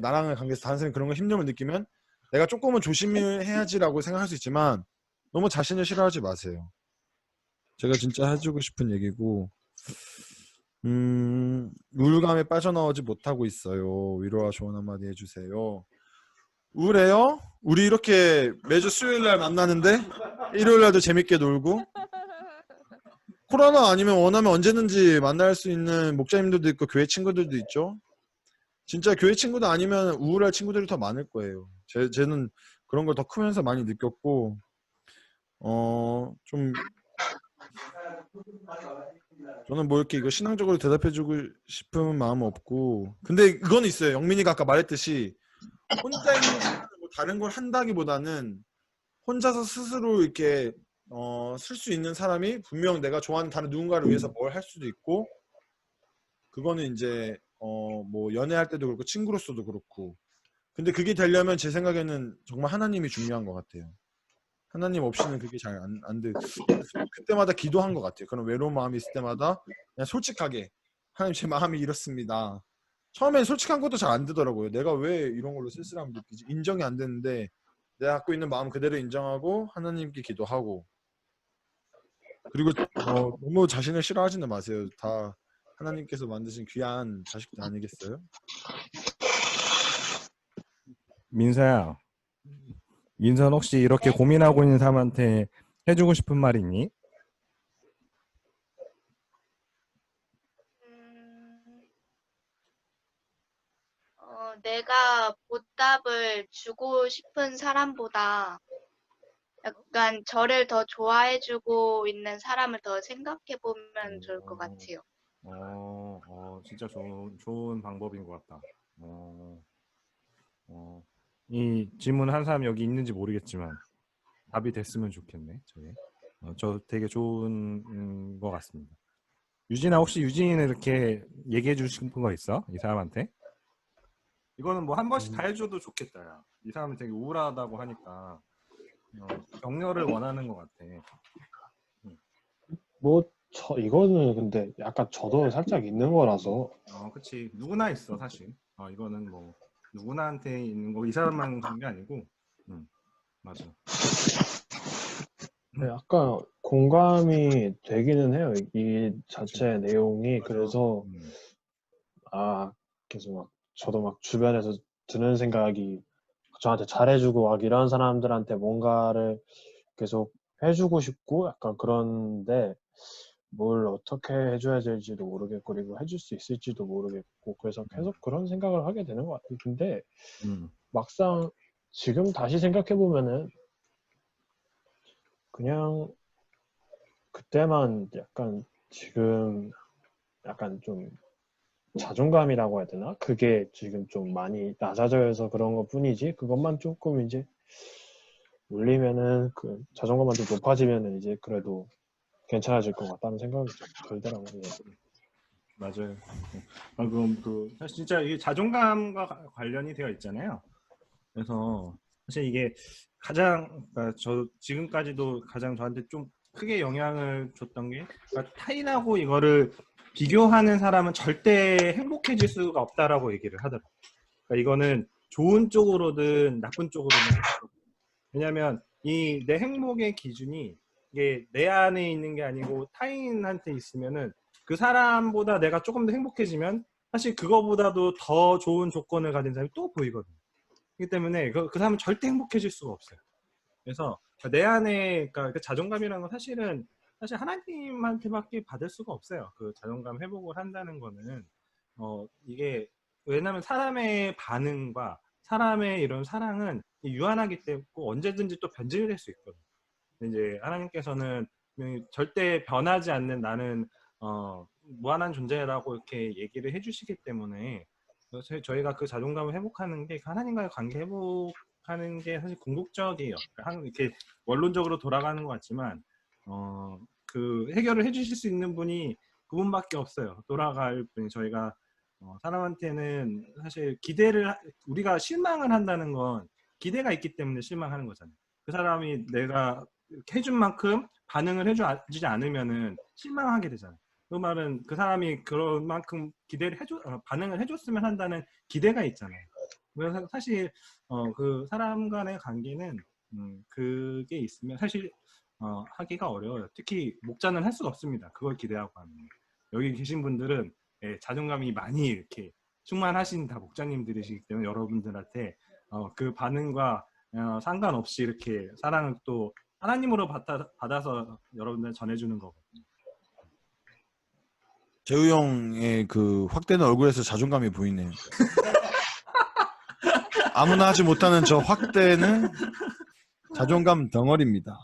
나랑의 관계에서 다른 사람이 그런 거 힘듦을 느끼면 내가 조금은 조심을 해야지라고 생각할 수 있지만 너무 자신을 싫어하지 마세요. 제가 진짜 해주고 싶은 얘기고, 우울감에 빠져나오지 못하고 있어요. 위로와 조언 한마디 해주세요. 우울해요? 우리 이렇게 매주 수요일날 만나는데 일요일날도 재밌게 놀고, 코로나 아니면 원하면 언제든지 만날 수 있는 목사님들도 있고 교회 친구들도 있죠. 진짜 교회 친구도 아니면 우울할 친구들이 더 많을 거예요. 쟤는 그런 걸 더 크면서 많이 느꼈고, 좀 저는 뭐 이렇게 이거 신앙적으로 대답해주고 싶은 마음은 없고, 근데 이건 있어요. 영민이가 아까 말했듯이 혼자 있는 시간을 뭐 다른 걸 한다기보다는 혼자서 스스로 이렇게 쓸 수 있는 사람이 분명 내가 좋아하는 다른 누군가를 위해서 뭘 할 수도 있고, 그거는 이제 뭐 연애할 때도 그렇고 친구로서도 그렇고. 근데 그게 되려면 제 생각에는 정말 하나님이 중요한 것 같아요. 하나님 없이는 그게 잘 안 돼. 그때마다 기도한 것 같아요. 그런 외로운 마음이 있을 때마다 그냥 솔직하게 하나님 제 마음이 이렇습니다. 처음엔 솔직한 것도 잘 안 되더라고요. 내가 왜 이런 걸로 쓸쓸함을 느끼지? 인정이 안 되는데 내가 갖고 있는 마음 그대로 인정하고 하나님께 기도하고, 그리고 너무 자신을 싫어하지는 마세요. 다 하나님께서 만드신 귀한 자식들 아니겠어요? 민서야, 민선 혹시 이렇게 고민하고 있는 사람한테 해주고 싶은 말 있니? 내가 보답을 주고 싶은 사람보다 약간 저를 더 좋아해주고 있는 사람을 더 생각해보면 좋을 것 같아요. 진짜 좋은 방법인 것 같다. 이 질문 한 사람 여기 있는지 모르겠지만 답이 됐으면 좋겠네. 저 되게 좋은 것 같습니다. 유진아, 혹시 유진이는 이렇게 얘기해 주고 싶은 거 있어? 이 사람한테? 이거는 뭐 한 번씩 다 해줘도 좋겠다. 야. 이 사람이 되게 우울하다고 하니까 격려를 원하는 것 같아. 이거는 근데 약간 저도 살짝 있는 거라서. 그치. 누구나 있어, 사실. 이거는 뭐 누구나한테 있는 거, 이 사람만 그런 게 아니고. 맞아. 약간 공감이 되기는 해요. 이 자체 내용이. 그래서 계속 막 저도 막 주변에서 드는 생각이, 저한테 잘해주고 막 이런 사람들한테 뭔가를 계속 해주고 싶고 약간 그런데 뭘 어떻게 해줘야 될지도 모르겠고, 그리고 해줄 수 있을지도 모르겠고, 그래서 계속 그런 생각을 하게 되는 것 같아요. 근데 막상 지금 다시 생각해 보면은 그냥 그때만 약간 지금 약간 좀 자존감이라고 해야 되나? 그게 지금 좀 많이 낮아져 있어서 그런 것 뿐이지, 그것만 조금 이제 올리면은 그 자존감만 좀 높아지면은 이제 그래도 괜찮아질 것 같다는 생각이 좀 들더라고요. 맞아요. 그럼 사실 진짜 이게 자존감과 관련이 되어 있잖아요. 그래서 사실 이게 그러니까 저 지금까지도 가장 저한테 좀 크게 영향을 줬던 게, 그러니까 타인하고 이거를 비교하는 사람은 절대 행복해질 수가 없다라고 얘기를 하더라고요. 그러니까 이거는 좋은 쪽으로든 나쁜 쪽으로든, 왜냐하면 이 내 행복의 기준이 이게 내 안에 있는 게 아니고 타인한테 있으면은 그 사람보다 내가 조금 더 행복해지면 사실 그거보다도 더 좋은 조건을 가진 사람이 또 보이거든요. 그렇기 때문에 그 사람은 절대 행복해질 수가 없어요. 그래서 내 안에, 그러니까 자존감이라는 건 사실은 사실 하나님한테밖에 받을 수가 없어요. 그 자존감 회복을 한다는 거는 이게 왜냐하면 사람의 반응과 사람의 이런 사랑은 유한하기 때문에 언제든지 또 변질될 수 있거든요. 근데 이제 하나님께서는 절대 변하지 않는 나는 무한한 존재라고 이렇게 얘기를 해주시기 때문에 저희가 그 자존감을 회복하는 게 하나님과의 관계 회복하는 게 사실 궁극적이에요. 이렇게 원론적으로 돌아가는 것 같지만 그 해결을 해주실 수 있는 분이 그분밖에 없어요. 돌아갈 분이. 저희가 사람한테는 사실 우리가 실망을 한다는 건 기대가 있기 때문에 실망하는 거잖아요. 그 사람이 내가 해준 만큼 반응을 해주지 않으면은 실망하게 되잖아요. 그 말은 그 사람이 그런 만큼 반응을 해줬으면 한다는 기대가 있잖아요. 그래서 사실 그 사람 간의 관계는 그게 있으면 사실 하기가 어려워요. 특히 목자는 할 수가 없습니다. 그걸 기대하고 하면. 여기 계신 분들은 자존감이 많이 이렇게 충만하신 다 목자님들이시기 때문에 여러분들한테 그 반응과 상관없이 이렇게 사랑을 또 하나님으로 받아서 여러분들 전해주는 거거든요. 재우 형의 그 확대는 얼굴에서 자존감이 보이네요. 아무나 하지 못하는 저 확대는 자존감 덩어리입니다.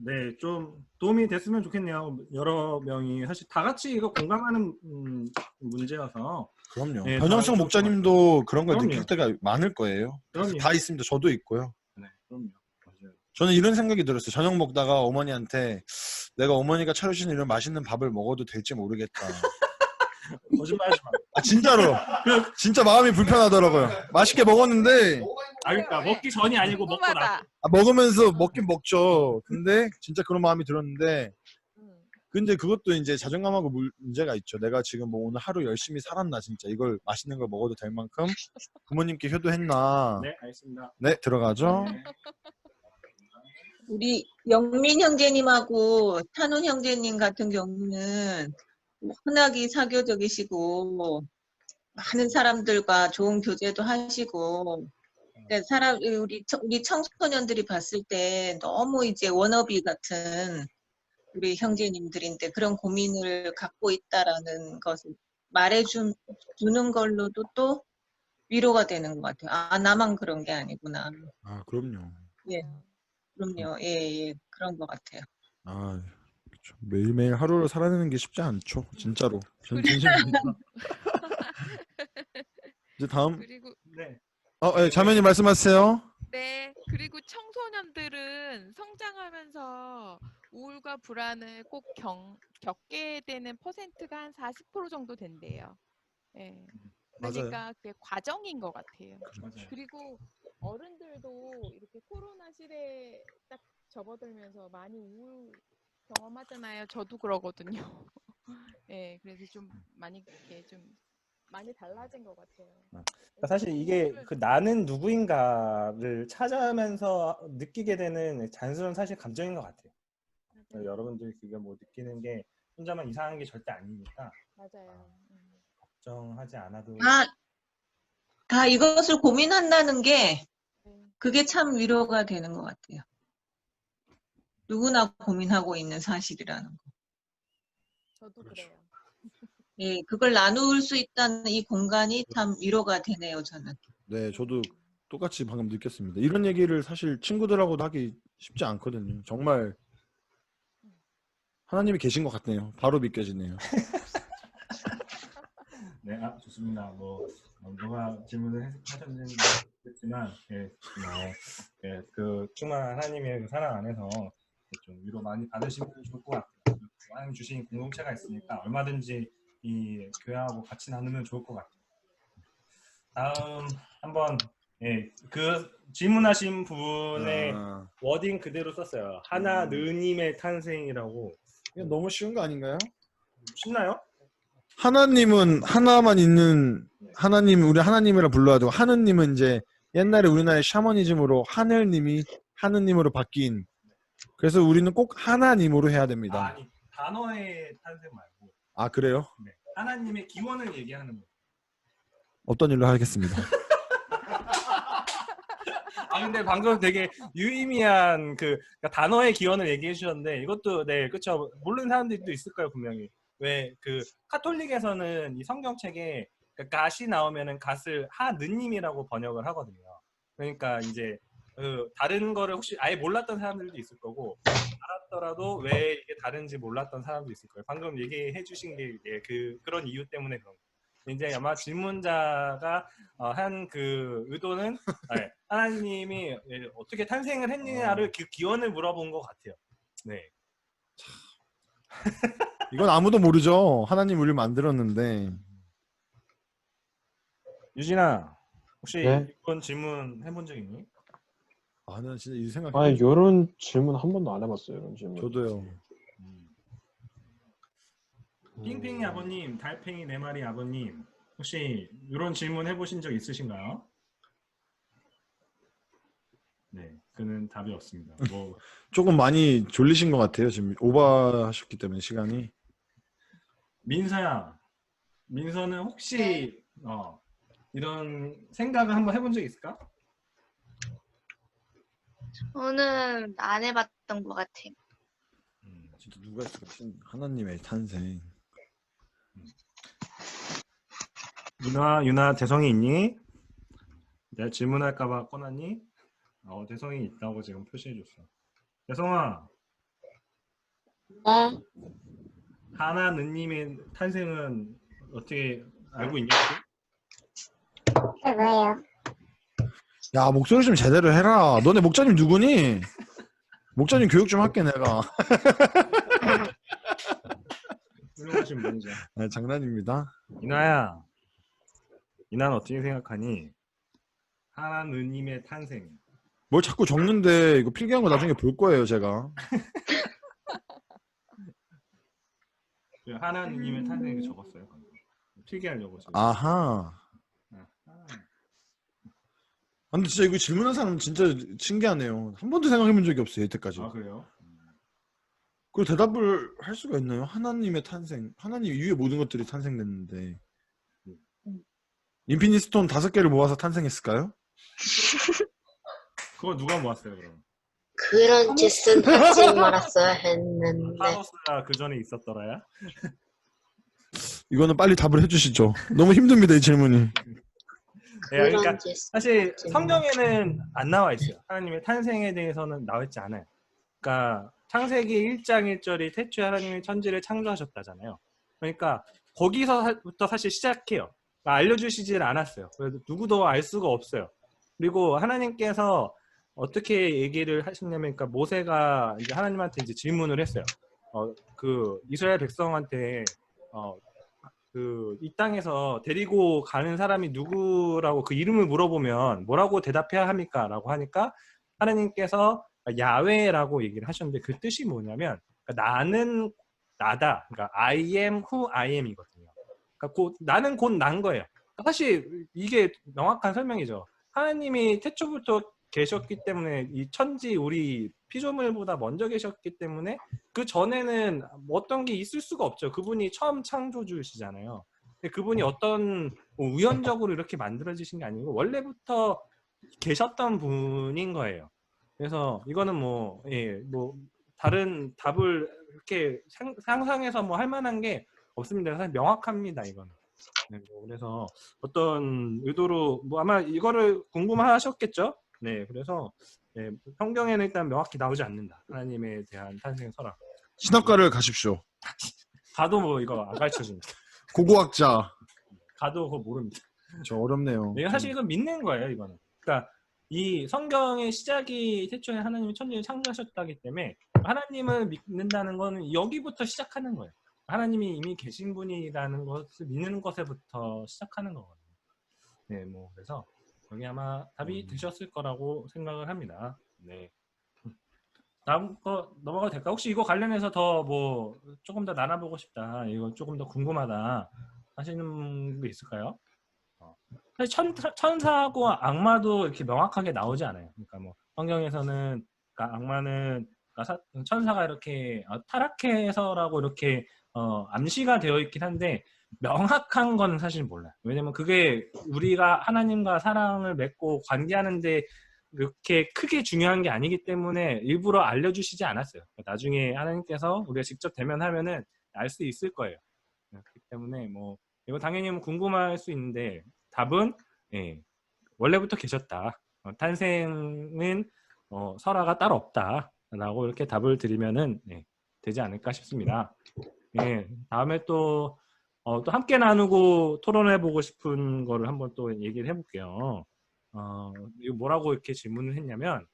네, 좀 도움이 됐으면 좋겠네요. 여러 명이 사실 다 같이 이거 공감하는 문제여서. 그럼요. 네, 변형성 다 목자님도 그런 걸 그럼요. 느낄 때가 많을 거예요. 그럼요. 다 있습니다. 저도 있고요. 네, 그럼요. 맞아요. 저는 이런 생각이 들었어요. 저녁 먹다가 어머니한테 내가 어머니가 차려주신 이런 맛있는 밥을 먹어도 될지 모르겠다. 거짓말하지 마. 아 진짜로. 진짜 마음이 불편하더라고요. 맛있게 먹었는데 그러니까 먹기 전이 아니고 먹고 나서. 먹으면서 먹긴 먹죠. 근데 진짜 그런 마음이 들었는데 근데 그것도 이제 자존감하고 문제가 있죠. 내가 지금 뭐 오늘 하루 열심히 살았나 진짜 이걸 맛있는 걸 먹어도 될 만큼 부모님께 효도했나. 네, 알겠습니다. 네, 들어가죠. 우리 영민 형제님하고 찬훈 형제님 같은 경우는 워낙이 사교적이시고 많은 사람들과 좋은 교제도 하시고 우리 청소년들이 봤을 때 너무 이제 워너비 같은 우리 형제님들인데 그런 고민을 갖고 있다라는 것을 말해주는 걸로도 또 위로가 되는 것 같아요. 아, 나만 그런 게 아니구나. 아, 그럼요. 예, 그럼요. 예, 그런 것 같아요. 아, 그렇죠. 매일매일 하루를 살아내는 게 쉽지 않죠. 진짜로. 전 진심입니다. 이제 다음. 그리고 네. 예, 자매님 말씀하세요. 네, 그리고 청소년들은 성장하면서 우울과 불안을 꼭 겪게 되는 퍼센트가 한 40% 정도 된대요. 예. 그러니까 그게 과정인 것 같아요. 맞아요. 그리고 어른들도 이렇게 코로나 시대에 딱 접어들면서 많이 우울 경험하잖아요. 저도 그러거든요. 예, 그래서 좀 많이 이렇게 좀 많이 달라진 것 같아요. 그러니까 사실 이게 그 나는 누구인가를 찾아가면서 느끼게 되는 자연스러운 사실 감정인 것 같아요. 여러분들이 그게 뭐 느끼는 게 혼자만 이상한 게 절대 아니니까 맞아요. 걱정하지 않아도 다 이것을 고민한다는 게 그게 참 위로가 되는 것 같아요. 누구나 고민하고 있는 사실이라는 거. 저도 그래요. 예, 그걸 나눌 수 있다는 이 공간이 참 위로가 되네요, 저는. 네, 저도 똑같이 방금 느꼈습니다. 이런 얘기를 사실 친구들하고도 하기 쉽지 않거든요. 정말 하나님이 계신 것 같네요. 바로 믿겨지네요. 네, 좋습니다. 누가 질문을 하셨는지 모르겠지만, 그 충만한 하나님의 그 사랑 안에서 좀 위로 많이 받으시면 좋을 것 같아요. 하나님 주신 공동체가 있으니까 얼마든지 이 교회하고 같이 나누면 좋을 것 같아요. 다음 한번 그 질문하신 분의 워딩 그대로 썼어요. 하나 느님의 탄생이라고. 이거 너무 쉬운 거 아닌가요? 쉽나요? 하나님은 하나만 있는 하나님, 우리 하나님이라 불러야 되고 하느님은 이제 옛날에 우리나라의 샤머니즘으로 하늘님이 하느님으로 바뀐. 그래서 우리는 꼭 하나님으로 해야 됩니다. 아니, 단어의 탄생 말고. 아, 그래요? 네. 하나님의 기원을 얘기하는 거예요. 어떤 일로 하겠습니다. 근데 방금 되게 유의미한 그러니까 단어의 기원을 얘기해 주셨는데 이것도 네 그렇죠. 모르는 사람들도 있을 거예요 분명히. 왜 그 카톨릭에서는 이 성경책에 갓이 나오면은 갓을 하느님이라고 번역을 하거든요. 그러니까 이제 다른 거를 혹시 아예 몰랐던 사람들도 있을 거고 알았더라도 왜 이게 다른지 몰랐던 사람도 있을 거예요. 방금 얘기해 주신 게 그런 이유 때문에 그런 거예요. 이제 아마 질문자가 한 그 의도는 하나님이 어떻게 탄생을 했느냐를 그 기원을 물어본 것 같아요. 네. 이건 아무도 모르죠. 하나님 우리를 만들었는데. 유진아, 혹시 네? 이런 질문 해본 적 있니? 난 진짜 이 생각. 아니 이런 질문 한 번도 안 해봤어요. 이런 질문. 저도요. 핑핑이 아버님, 달팽이 4마리 아버님, 혹시 이런 질문 해보신 적 있으신가요? 네, 그는 답이 없습니다. 뭐 조금 많이 졸리신 것 같아요. 지금 오버하셨기 때문에 시간이. 민서야, 민서는 혹시 이런 생각을 한번 해본 적 있을까? 저는 안 해봤던 것 같아요. 진짜 누가 있을까? 하나님의 탄생. 유나 대성이 있니? 내가 질문할까봐 꺼놨니? 대성이 있다고 지금 표시해줬어. 대성아. 네. 하나님의 탄생은 어떻게 알고 있냐? 그게 뭐예요? 야, 목소리 좀 제대로 해라. 너네 목자님 누구니? 목자님 교육 좀 할게 내가. 훌륭하신 분이죠. 장난입니다. 이나야, 이나는 어떻게 생각하니? 하나님의 탄생. 뭘 자꾸 적는데 이거 필기한 거 나중에 볼 거예요 제가. 하나님의 탄생을 적었어요. 필기하려고 지금. 아하. 근데 진짜 이거 질문한 사람 진짜 신기하네요. 한 번도 생각해본 적이 없어요 여태까지. 아 그래요? 그리고 대답을 할 수가 있나요? 하나님의 탄생. 하나님 이후에 모든 것들이 탄생됐는데. 인피니티 스톤 5개를 모아서 탄생했을까요? 그거 누가 모았어요 그럼? 그런 짓은 하지 말았어야 했는데. 타노스가 그 전에 있었더라야? 이거는 빨리 답을 해주시죠. 너무 힘듭니다 이 질문이. 네, 그러니까 사실 성경에는 안 나와 있어요. 하나님의 탄생에 대해서는 나와 있지 않아요. 그러니까 창세기 1장 1절이 태초에 하나님이 천지를 창조하셨다잖아요. 그러니까 거기서부터 사실 시작해요. 그러니까 알려주시질 않았어요. 그래서 누구도 알 수가 없어요. 그리고 하나님께서 어떻게 얘기를 하셨냐면, 그러니까 모세가 이제 하나님한테 이제 질문을 했어요. 그 이스라엘 백성한테 이 땅에서 데리고 가는 사람이 누구라고 그 이름을 물어보면 뭐라고 대답해야 합니까? 라고 하니까 하나님께서 야훼라고 얘기를 하셨는데 그 뜻이 뭐냐면 그러니까 나는 나다. 그러니까 I am who I am이거든요. 그러니까 나는 곧 난 거예요. 사실 이게 명확한 설명이죠. 하나님이 태초부터 계셨기 때문에 이 천지 우리 피조물보다 먼저 계셨기 때문에 그 전에는 어떤 게 있을 수가 없죠. 그분이 처음 창조주시잖아요. 근데 그분이 어떤 우연적으로 이렇게 만들어지신 게 아니고 원래부터 계셨던 분인 거예요. 그래서 이거는 뭐 다른 답을 이렇게 상상해서 뭐 할 만한 게 없습니다. 사실 명확합니다. 이거는. 네, 그래서 어떤 의도로 뭐 아마 이거를 궁금하셨겠죠? 네, 그래서 성경에는 일단 명확히 나오지 않는다. 하나님에 대한 탄생 설화. 신학과를 가십시오. 가도 뭐 이거 안 가르쳐줍니다. 고고학자. 가도 그거 모릅니다. 저 어렵네요. 네, 사실 이건 믿는 거예요. 이거는. 그러니까 이 성경의 시작이 태초에 하나님이 천지를 창조하셨다기 때문에 하나님을 믿는다는 거는 여기부터 시작하는 거예요. 하나님이 이미 계신 분이라는 것을 믿는 것에부터 시작하는 거거든요. 네, 뭐 그래서 여기 아마 답이 되셨을 거라고 생각을 합니다. 네. 다음 거 넘어가도 될까? 혹시 이거 관련해서 더 뭐 조금 더 나눠보고 싶다, 이거 조금 더 궁금하다 하시는 게 있을까요? 사실 천사하고 악마도 이렇게 명확하게 나오지 않아요. 그러니까 뭐 성경에서는 그러니까 악마는 천사가 이렇게 타락해서라고 이렇게 암시가 되어 있긴 한데 명확한 건 사실 몰라요. 왜냐면 그게 우리가 하나님과 사랑을 맺고 관계하는데 그렇게 크게 중요한 게 아니기 때문에 일부러 알려주시지 않았어요. 나중에 하나님께서 우리가 직접 대면하면은 알 수 있을 거예요. 그렇기 때문에 뭐 이거 당연히 뭐 궁금할 수 있는데 답은 예, 원래부터 계셨다. 탄생은 설화가 따로 없다라고 이렇게 답을 드리면은 예, 되지 않을까 싶습니다. 예, 다음에 또 함께 나누고 토론해보고 싶은 거를 한번 또 얘기를 해볼게요. 이거 뭐라고 이렇게 질문을 했냐면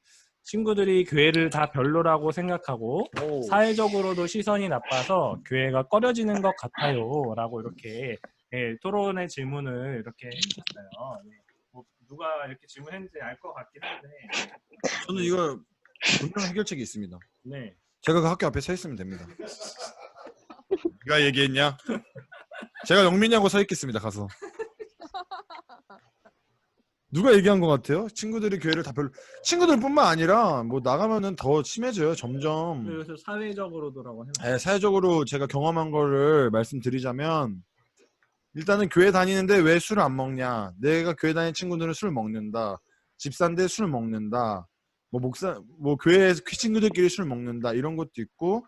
친구들이 교회를 다 별로라고 생각하고 사회적으로도 시선이 나빠서 교회가 꺼려지는 것 같아요 라고 이렇게 예, 토론의 질문을 이렇게 해주셨어요. 예, 뭐 누가 이렇게 질문했는지 알 것 같긴 한데 저는 이거 분명 해결책이 있습니다. 네. 제가 그 학교 앞에 서 있으면 됩니다. 네가 얘기했냐? 제가 영민이하고 서 있겠습니다. 가서. 누가 얘기한 것 같아요? 친구들이 교회를 다 별로. 친구들뿐만 아니라 뭐 나가면은 더 심해져요. 점점. 그래서 사회적으로도라고 해요. 네, 사회적으로 제가 경험한 거를 말씀드리자면 일단은 교회 다니는데 왜 술을 안 먹냐? 내가 교회 다니는 친구들은 술 먹는다. 집사인데 술 먹는다. 뭐 목사, 뭐 교회 친구들끼리 술 먹는다. 이런 것도 있고,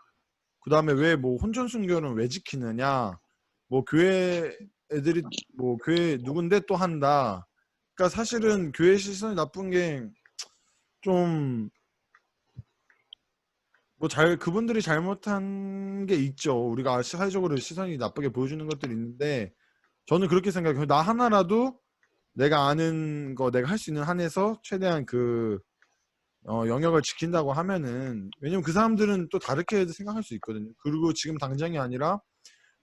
그 다음에 왜 뭐 혼전 순교는 왜 지키느냐? 뭐 교회 애들이 뭐 교회 누군데 또 한다. 그러니까 사실은 교회 시선이 나쁜 게 좀 뭐 그분들이 잘못한 게 있죠. 우리가 사회적으로 시선이 나쁘게 보여주는 것들이 있는데 저는 그렇게 생각해요. 나 하나라도 내가 아는 거 내가 할 수 있는 한에서 최대한 그 영역을 지킨다고 하면은 왜냐면 그 사람들은 또 다르게 생각할 수 있거든요. 그리고 지금 당장이 아니라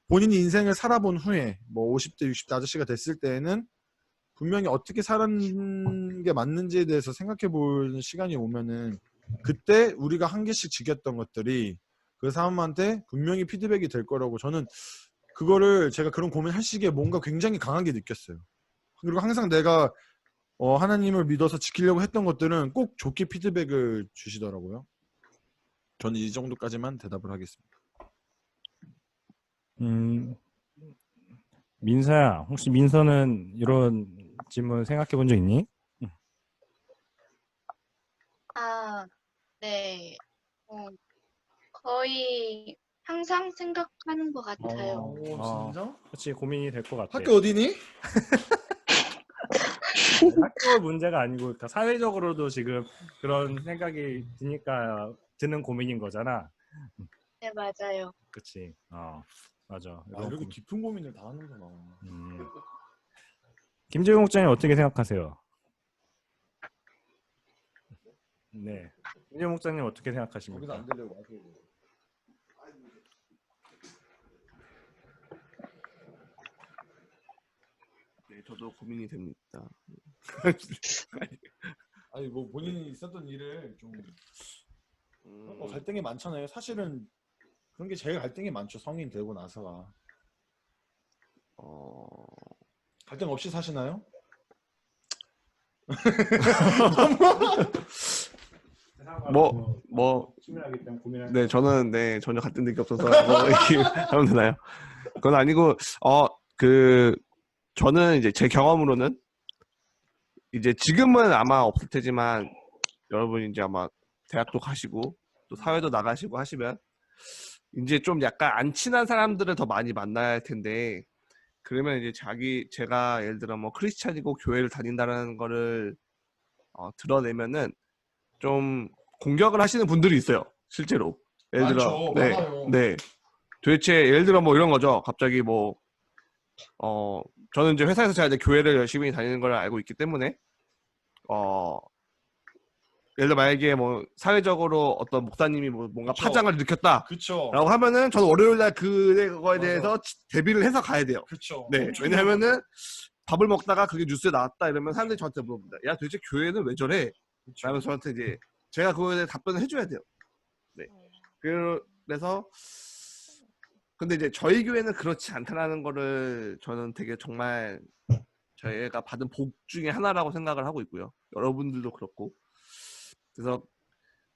본인이 인생을 살아본 후에 뭐 50대 60대 아저씨가 됐을 때에는 분명히 어떻게 살았는 게 맞는지에 대해서 생각해 보는 시간이 오면은 그때 우리가 한 개씩 지켰던 것들이 그 사람한테 분명히 피드백이 될 거라고 저는 그거를 제가 그런 고민할 시기에 뭔가 굉장히 강하게 느꼈어요. 그리고 항상 내가 하나님을 믿어서 지키려고 했던 것들은 꼭 좋게 피드백을 주시더라고요. 저는 이 정도까지만 대답을 하겠습니다. 민서야, 혹시 민서는 이런 질문 생각해 본 적 있니? 아, 네. 거의 항상 생각하는 것 같아요. 진짜? 그렇지, 고민이 될 것 같아. 학교 어디니? 학교 문제가 아니고 그러니까 사회적으로도 지금 그런 생각이 드니까 드는 고민인 거잖아. 네, 맞아요. 그렇지. 맞아. 이렇게 깊은 고민을 다 하는구나. 김재용 목장님 어떻게 생각하세요? 네. 김재용 목장님 어떻게 생각하십니까? 거기서 안 되려고 하세요. 네, 저도 고민이 됩니다. 아니 뭐 본인이 있었던 일을 좀 갈등이 많잖아요. 사실은 그런 게 제일 갈등이 많죠. 성인 되고 나서가. 갈등 없이 사시나요? 네, 저는 네 전혀 같은 느낌이 없어서 뭐 이렇게 하면 되나요? 그건 아니고 저는 이제 제 경험으로는 이제 지금은 아마 없을 테지만 여러분 이제 아마 대학도 가시고 또 사회도 나가시고 하시면 이제 좀 약간 안 친한 사람들을 더 많이 만나야 할 텐데 그러면 이제 제가 예를 들어 뭐 크리스찬이고 교회를 다닌다는 거를 드러내면은 좀 공격을 하시는 분들이 있어요. 실제로. 예를 들어 많아요. 네. 도대체 예를 들어 뭐 이런 거죠. 갑자기 뭐 저는 이제 회사에서 제가 이제 교회를 열심히 다니는 걸 알고 있기 때문에 예를 들어 만약에 뭐 사회적으로 어떤 목사님이 뭐 뭔가 그쵸. 파장을 느꼈다. 그쵸. 라고 하면은 저는 월요일날 그거에 대해서 대비를 해서 가야 돼요. 그쵸. 네. 왜냐하면은 밥을 먹다가 그게 뉴스에 나왔다 이러면 사람들이 저한테 물어봅니다. 야 도대체 교회는 왜 저래? 라면서 저한테 이제 제가 그거에 대해 답변을 해줘야 돼요. 네. 그래서 근데 이제 저희 교회는 그렇지 않다라는 거를 저는 되게 정말 저희가 받은 복 중에 하나라고 생각을 하고 있고요. 여러분들도 그렇고. 그래서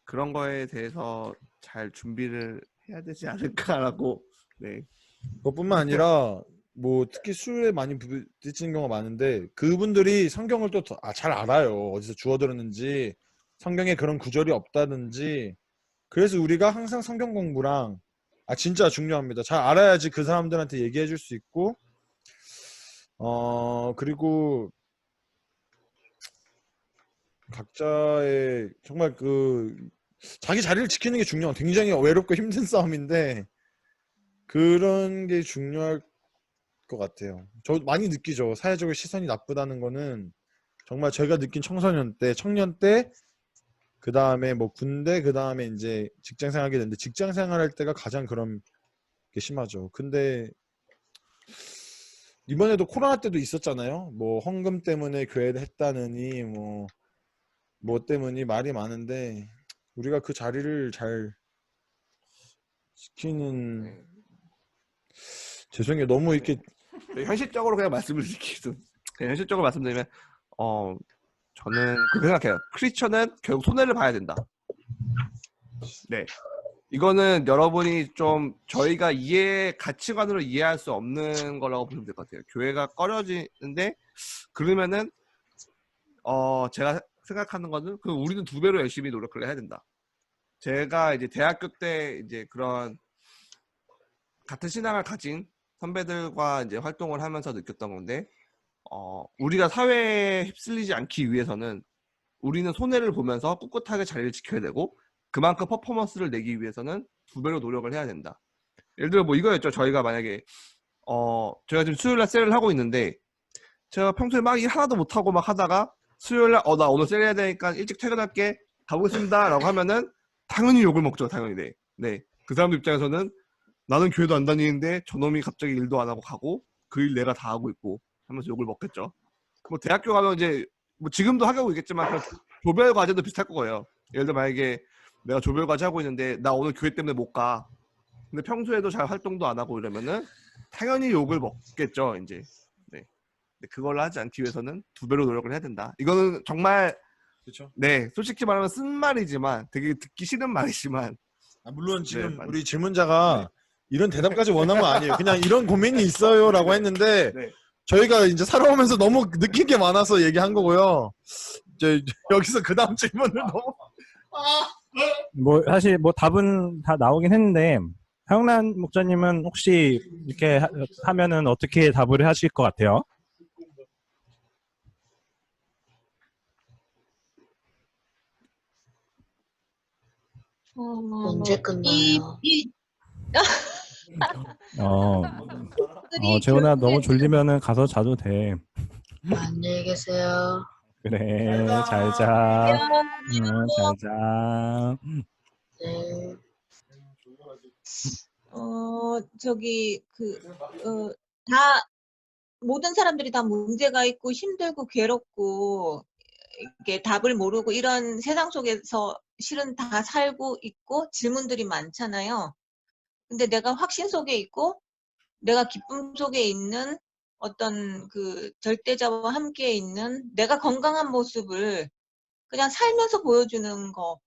그런 거에 대해서 잘 준비를 해야 되지 않을까라고. 네. 그것뿐만 아니라 뭐 특히 술에 많이 부딪히는 경우가 많은데 그분들이 성경을 또 잘 알아요. 어디서 주워 들었는지 성경에 그런 구절이 없다든지. 그래서 우리가 항상 성경 공부랑 진짜 중요합니다. 잘 알아야지 그 사람들한테 얘기해 줄 수 있고 그리고 각자의 정말 그 자기 자리를 지키는 게 중요해요. 굉장히 외롭고 힘든 싸움인데 그런 게 중요할 것 같아요. 저 많이 느끼죠. 사회적으로 시선이 나쁘다는 거는 정말 제가 느낀 청소년 때, 청년 때, 그 다음에 뭐 군대, 그 다음에 이제 직장 생활하게 됐는데 직장 생활할 때가 가장 그런 게 심하죠. 근데 이번에도 코로나 때도 있었잖아요. 뭐 헌금 때문에 교회를 했다느니 뭐 때문에 말이 많은데 우리가 그 자리를 잘 지키는 죄송해요. 너무 이렇게 현실적으로 그냥 말씀을 드리면 그냥 현실적으로 말씀드리면 저는 그렇게 생각해요. 크리스천은 결국 손해를 봐야 된다. 네. 이거는 여러분이 좀 저희가 가치관으로 이해할 수 없는 거라고 보시면 될 것 같아요. 교회가 꺼려지는데 그러면은 제가 생각하는 거는 우리는 2배로 열심히 노력을 해야 된다. 제가 이제 대학교 때 이제 그런 같은 신앙을 가진 선배들과 이제 활동을 하면서 느꼈던 건데 우리가 사회에 휩쓸리지 않기 위해서는 우리는 손해를 보면서 꿋꿋하게 자리를 지켜야 되고 그만큼 퍼포먼스를 내기 위해서는 2배로 노력을 해야 된다. 예를 들어 뭐 이거였죠. 저희가 만약에 제가 지금 수요일날 세일을 하고 있는데 제가 평소에 막 일 하나도 못하고 막 하다가 수요일날 나 오늘 세일 해야 되니까 일찍 퇴근할게 가보겠습니다 라고 하면은 당연히 욕을 먹죠. 당연히. 네. 그 사람들 입장에서는 나는 교회도 안 다니는데 저놈이 갑자기 일도 안 하고 가고 그 일 내가 다 하고 있고 하면서 욕을 먹겠죠. 뭐 대학교 가면 이제 뭐 지금도 하고 있겠지만 그런 조별 과제도 비슷할 거예요. 예를 들어 만약에 내가 조별 과제 하고 있는데 나 오늘 교회 때문에 못 가. 근데 평소에도 잘 활동도 안 하고 이러면은 당연히 욕을 먹겠죠. 이제. 네. 근데 그걸 하지 않기 위해서는 2배로 노력을 해야 된다. 이거는 정말 그렇죠. 네, 솔직히 말하면 쓴 말이지만 되게 듣기 싫은 말이지만 물론 지금 네, 우리 질문자가 이런 대답까지 원한 건 아니에요. 그냥 이런 고민이 있어요라고 했는데 네. 저희가 이제 살아오면서 너무 느낀 게 많아서 얘기한 거고요. 이제 여기서 그 다음 질문을 너무 뭐 사실 뭐 답은 다 나오긴 했는데 하영란 목사님은 혹시 이렇게 하면은 어떻게 답을 하실 것 같아요? 언제 끝나요? 재훈아 너무 졸리면은 가서 자도 돼. 안녕히 계세요. 그래, 잘 자. 잘 자. 네. 모든 사람들이 다 문제가 있고 힘들고 괴롭고 이게 답을 모르고 이런 세상 속에서 실은 다 살고 있고 질문들이 많잖아요. 근데 내가 확신 속에 있고 내가 기쁨 속에 있는 어떤 그 절대자와 함께 있는 내가 건강한 모습을 그냥 살면서 보여주는 거,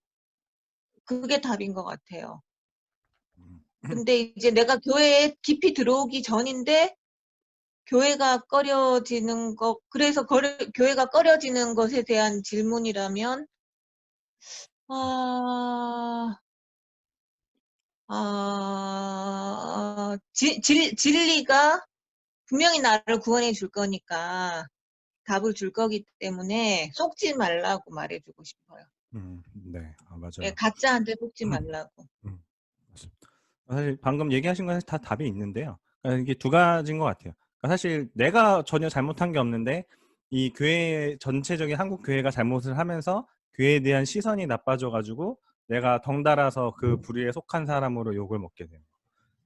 그게 답인 것 같아요. 근데 이제 내가 교회에 깊이 들어오기 전인데 교회가 꺼려지는 것, 그래서 교회가 꺼려지는 것에 대한 질문이라면 진리가 분명히 나를 구원해 줄 거니까 답을 줄 거기 때문에 속지 말라고 말해주고 싶어요. 네, 맞아요. 예, 가짜한테 속지 말라고. 사실 방금 얘기하신 건 다 답이 있는데요. 이게 2가지인 것 같아요. 사실 내가 전혀 잘못한 게 없는데 이 교회 전체적인 한국 교회가 잘못을 하면서 교회에 대한 시선이 나빠져가지고 내가 덩달아서 그 불의에 속한 사람으로 욕을 먹게 돼요.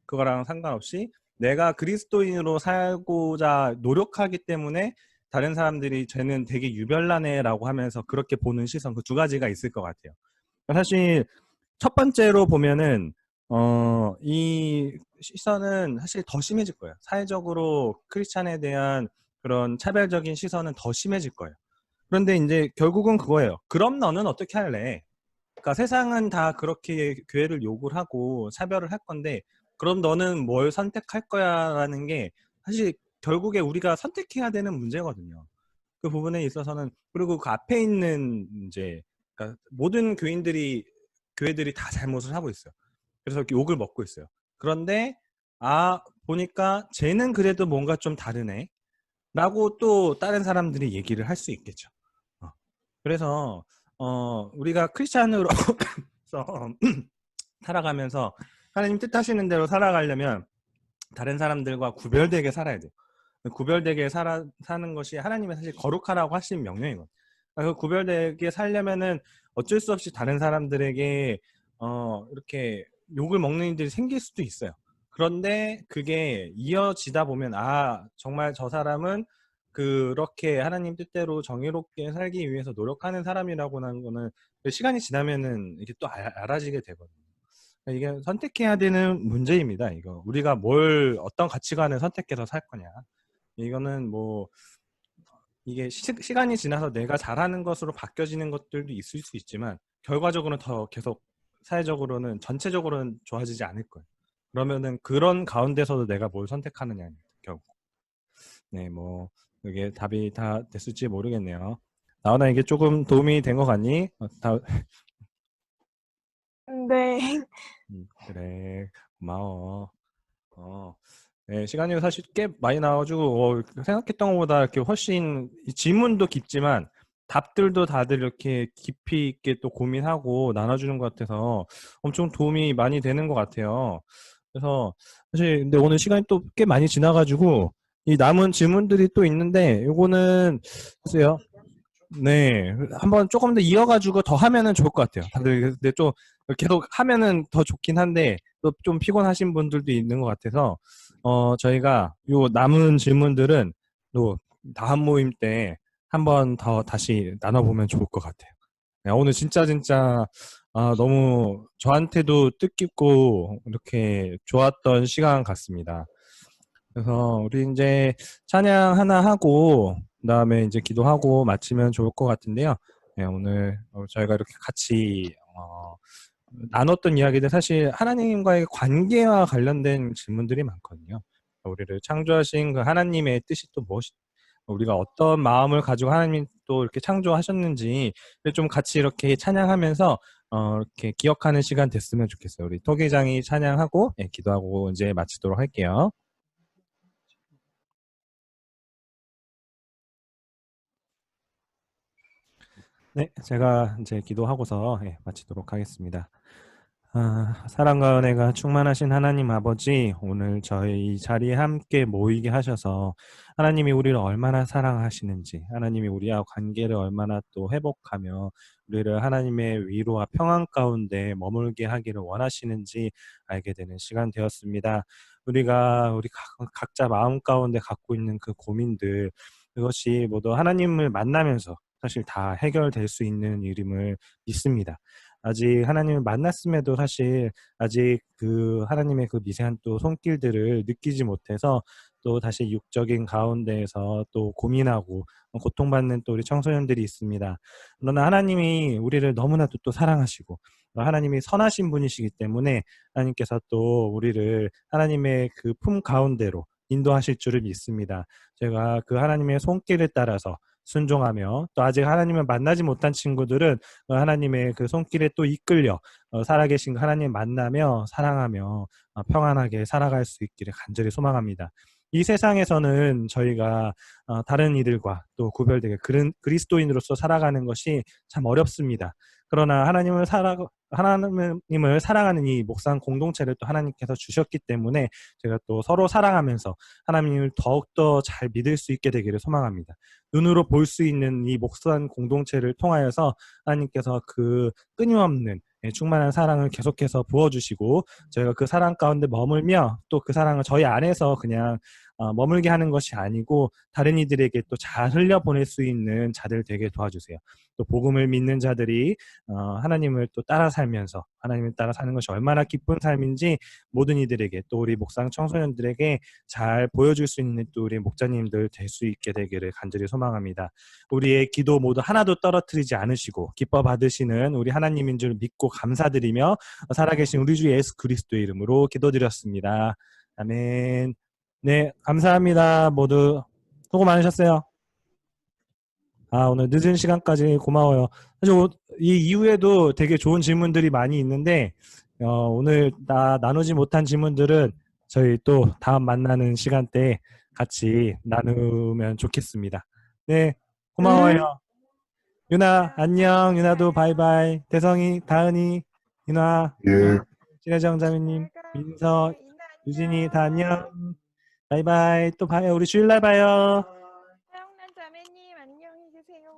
그거랑 상관없이 내가 그리스도인으로 살고자 노력하기 때문에 다른 사람들이 쟤는 되게 유별나네라고 하면서 그렇게 보는 시선, 그 2가지가 있을 것 같아요. 사실 첫 번째로 보면은 이 시선은 사실 더 심해질 거예요. 사회적으로 크리스찬에 대한 그런 차별적인 시선은 더 심해질 거예요. 그런데 이제 결국은 그거예요. 그럼 너는 어떻게 할래? 그러니까 세상은 다 그렇게 교회를 욕을 하고 차별을 할 건데 그럼 너는 뭘 선택할 거야? 라는 게 사실 결국에 우리가 선택해야 되는 문제거든요. 그 부분에 있어서는 그리고 그 앞에 있는 이제 그러니까 모든 교회들이 다 잘못을 하고 있어요. 그래서 이렇게 욕을 먹고 있어요. 그런데 보니까 쟤는 그래도 뭔가 좀 다르네. 라고 또 다른 사람들이 얘기를 할 수 있겠죠. 그래서 우리가 크리스찬으로서 살아가면서 하나님 뜻하시는 대로 살아가려면 다른 사람들과 구별되게 살아야 돼요. 구별되게 사는 것이 하나님의 사실 거룩하라고 하신 명령이거든요. 그 구별되게 살려면은 어쩔 수 없이 다른 사람들에게 이렇게 욕을 먹는 일들이 생길 수도 있어요. 그런데 그게 이어지다 보면 정말 저 사람은 그렇게 하나님 뜻대로 정의롭게 살기 위해서 노력하는 사람이라고 하는 거는 시간이 지나면은 이게 또 알아지게 되거든요. 이게 선택해야 되는 문제입니다. 이거 우리가 어떤 가치관을 선택해서 살 거냐. 이거는 뭐 이게 시간이 지나서 내가 잘하는 것으로 바뀌어지는 것들도 있을 수 있지만 결과적으로는 더 계속 사회적으로는 전체적으로는 좋아지지 않을 거예요. 그러면은 그런 가운데서도 내가 뭘 선택하느냐 결국. 네, 뭐 이게 답이 다 됐을지 모르겠네요. 나오나 이게 조금 도움이 된 것 같니? 네. 그래, 고마워. 네, 시간이 사실 꽤 많이 나와가지고 생각했던 것보다 이렇게 훨씬 질문도 깊지만 답들도 다들 이렇게 깊이 있게 또 고민하고 나눠주는 것 같아서 엄청 도움이 많이 되는 것 같아요. 그래서 사실 근데 오늘 시간이 또 꽤 많이 지나가지고 이 남은 질문들이 또 있는데 요거는 글쎄요. 네, 한번 조금 더 이어가지고 더 하면은 좋을 것 같아요. 다들 근데 좀 계속 하면은 더 좋긴 한데 또 좀 피곤하신 분들도 있는 것 같아서 저희가 요 남은 질문들은 또 다음 모임 때 한번 더 다시 나눠보면 좋을 것 같아요. 네, 오늘 진짜 너무 저한테도 뜻깊고 이렇게 좋았던 시간 같습니다. 그래서 우리 이제 찬양 하나 하고 그다음에 이제 기도하고 마치면 좋을 것 같은데요. 네, 오늘 저희가 이렇게 같이 나눴던 이야기들 사실 하나님과의 관계와 관련된 질문들이 많거든요. 우리를 창조하신 그 하나님의 뜻이 또 무엇이 우리가 어떤 마음을 가지고 하나님 또 이렇게 창조하셨는지 좀 같이 이렇게 찬양하면서 이렇게 기억하는 시간 됐으면 좋겠어요. 우리 토기장이 찬양하고 기도하고 이제 마치도록 할게요. 네, 제가 이제 기도하고서 마치도록 하겠습니다. 사랑과 은혜가 충만하신 하나님 아버지, 오늘 저희 이 자리에 함께 모이게 하셔서 하나님이 우리를 얼마나 사랑하시는지, 하나님이 우리와 관계를 얼마나 또 회복하며 우리를 하나님의 위로와 평안 가운데 머물게 하기를 원하시는지 알게 되는 시간 되었습니다. 우리 각자 마음 가운데 갖고 있는 그 고민들, 그것이 모두 하나님을 만나면서 사실 다 해결될 수 있는 일임을 믿습니다. 아직 하나님을 만났음에도 사실 아직 그 하나님의 그 미세한 또 손길들을 느끼지 못해서 또 다시 육적인 가운데에서 또 고민하고 고통받는 또 우리 청소년들이 있습니다. 그러나 하나님이 우리를 너무나도 또 사랑하시고 하나님이 선하신 분이시기 때문에 하나님께서 또 우리를 하나님의 그 품 가운데로 인도하실 줄을 믿습니다. 제가 그 하나님의 손길을 따라서 순종하며 또 아직 하나님을 만나지 못한 친구들은 하나님의 그 손길에 또 이끌려 살아계신 하나님 만나며 사랑하며 평안하게 살아갈 수 있기를 간절히 소망합니다. 이 세상에서는 저희가 다른 이들과 또 구별되게 그리스도인으로서 살아가는 것이 참 어렵습니다. 그러나 하나님을 사랑하는 이 목상 공동체를 또 하나님께서 주셨기 때문에 제가 또 서로 사랑하면서 하나님을 더욱더 잘 믿을 수 있게 되기를 소망합니다. 눈으로 볼 수 있는 이 목상 공동체를 통하여서 하나님께서 그 끊임없는 충만한 사랑을 계속해서 부어주시고 저희가 그 사랑 가운데 머물며 또 그 사랑을 저희 안에서 그냥 머물게 하는 것이 아니고 다른 이들에게 또 잘 흘려보낼 수 있는 자들 되게 도와주세요. 또 복음을 믿는 자들이 하나님을 또 따라 살면서 하나님을 따라 사는 것이 얼마나 기쁜 삶인지 모든 이들에게 또 우리 목상 청소년들에게 잘 보여줄 수 있는 또 우리 목자님들 될 수 있게 되기를 간절히 소망합니다. 우리의 기도 모두 하나도 떨어뜨리지 않으시고 기뻐 받으시는 우리 하나님인 줄 믿고 감사드리며 살아계신 우리 주 예수 그리스도의 이름으로 기도드렸습니다. 아멘. 네, 감사합니다. 모두 수고 많으셨어요. 오늘 늦은 시간까지 고마워요. 사실 이 이후에도 되게 좋은 질문들이 많이 있는데 오늘 나누지 못한 질문들은 저희 또 다음 만나는 시간대에 같이 나누면 좋겠습니다. 네, 고마워요. 유나 안녕. 유나도 바이바이. 대성이, 다은이, 유나, 예. 진혜정 자매님, 민서, 유진이 다 안녕. 바이바이. 또 봐요. 우리 주일날 봐요. 사영란 자매님 안녕히 계세요.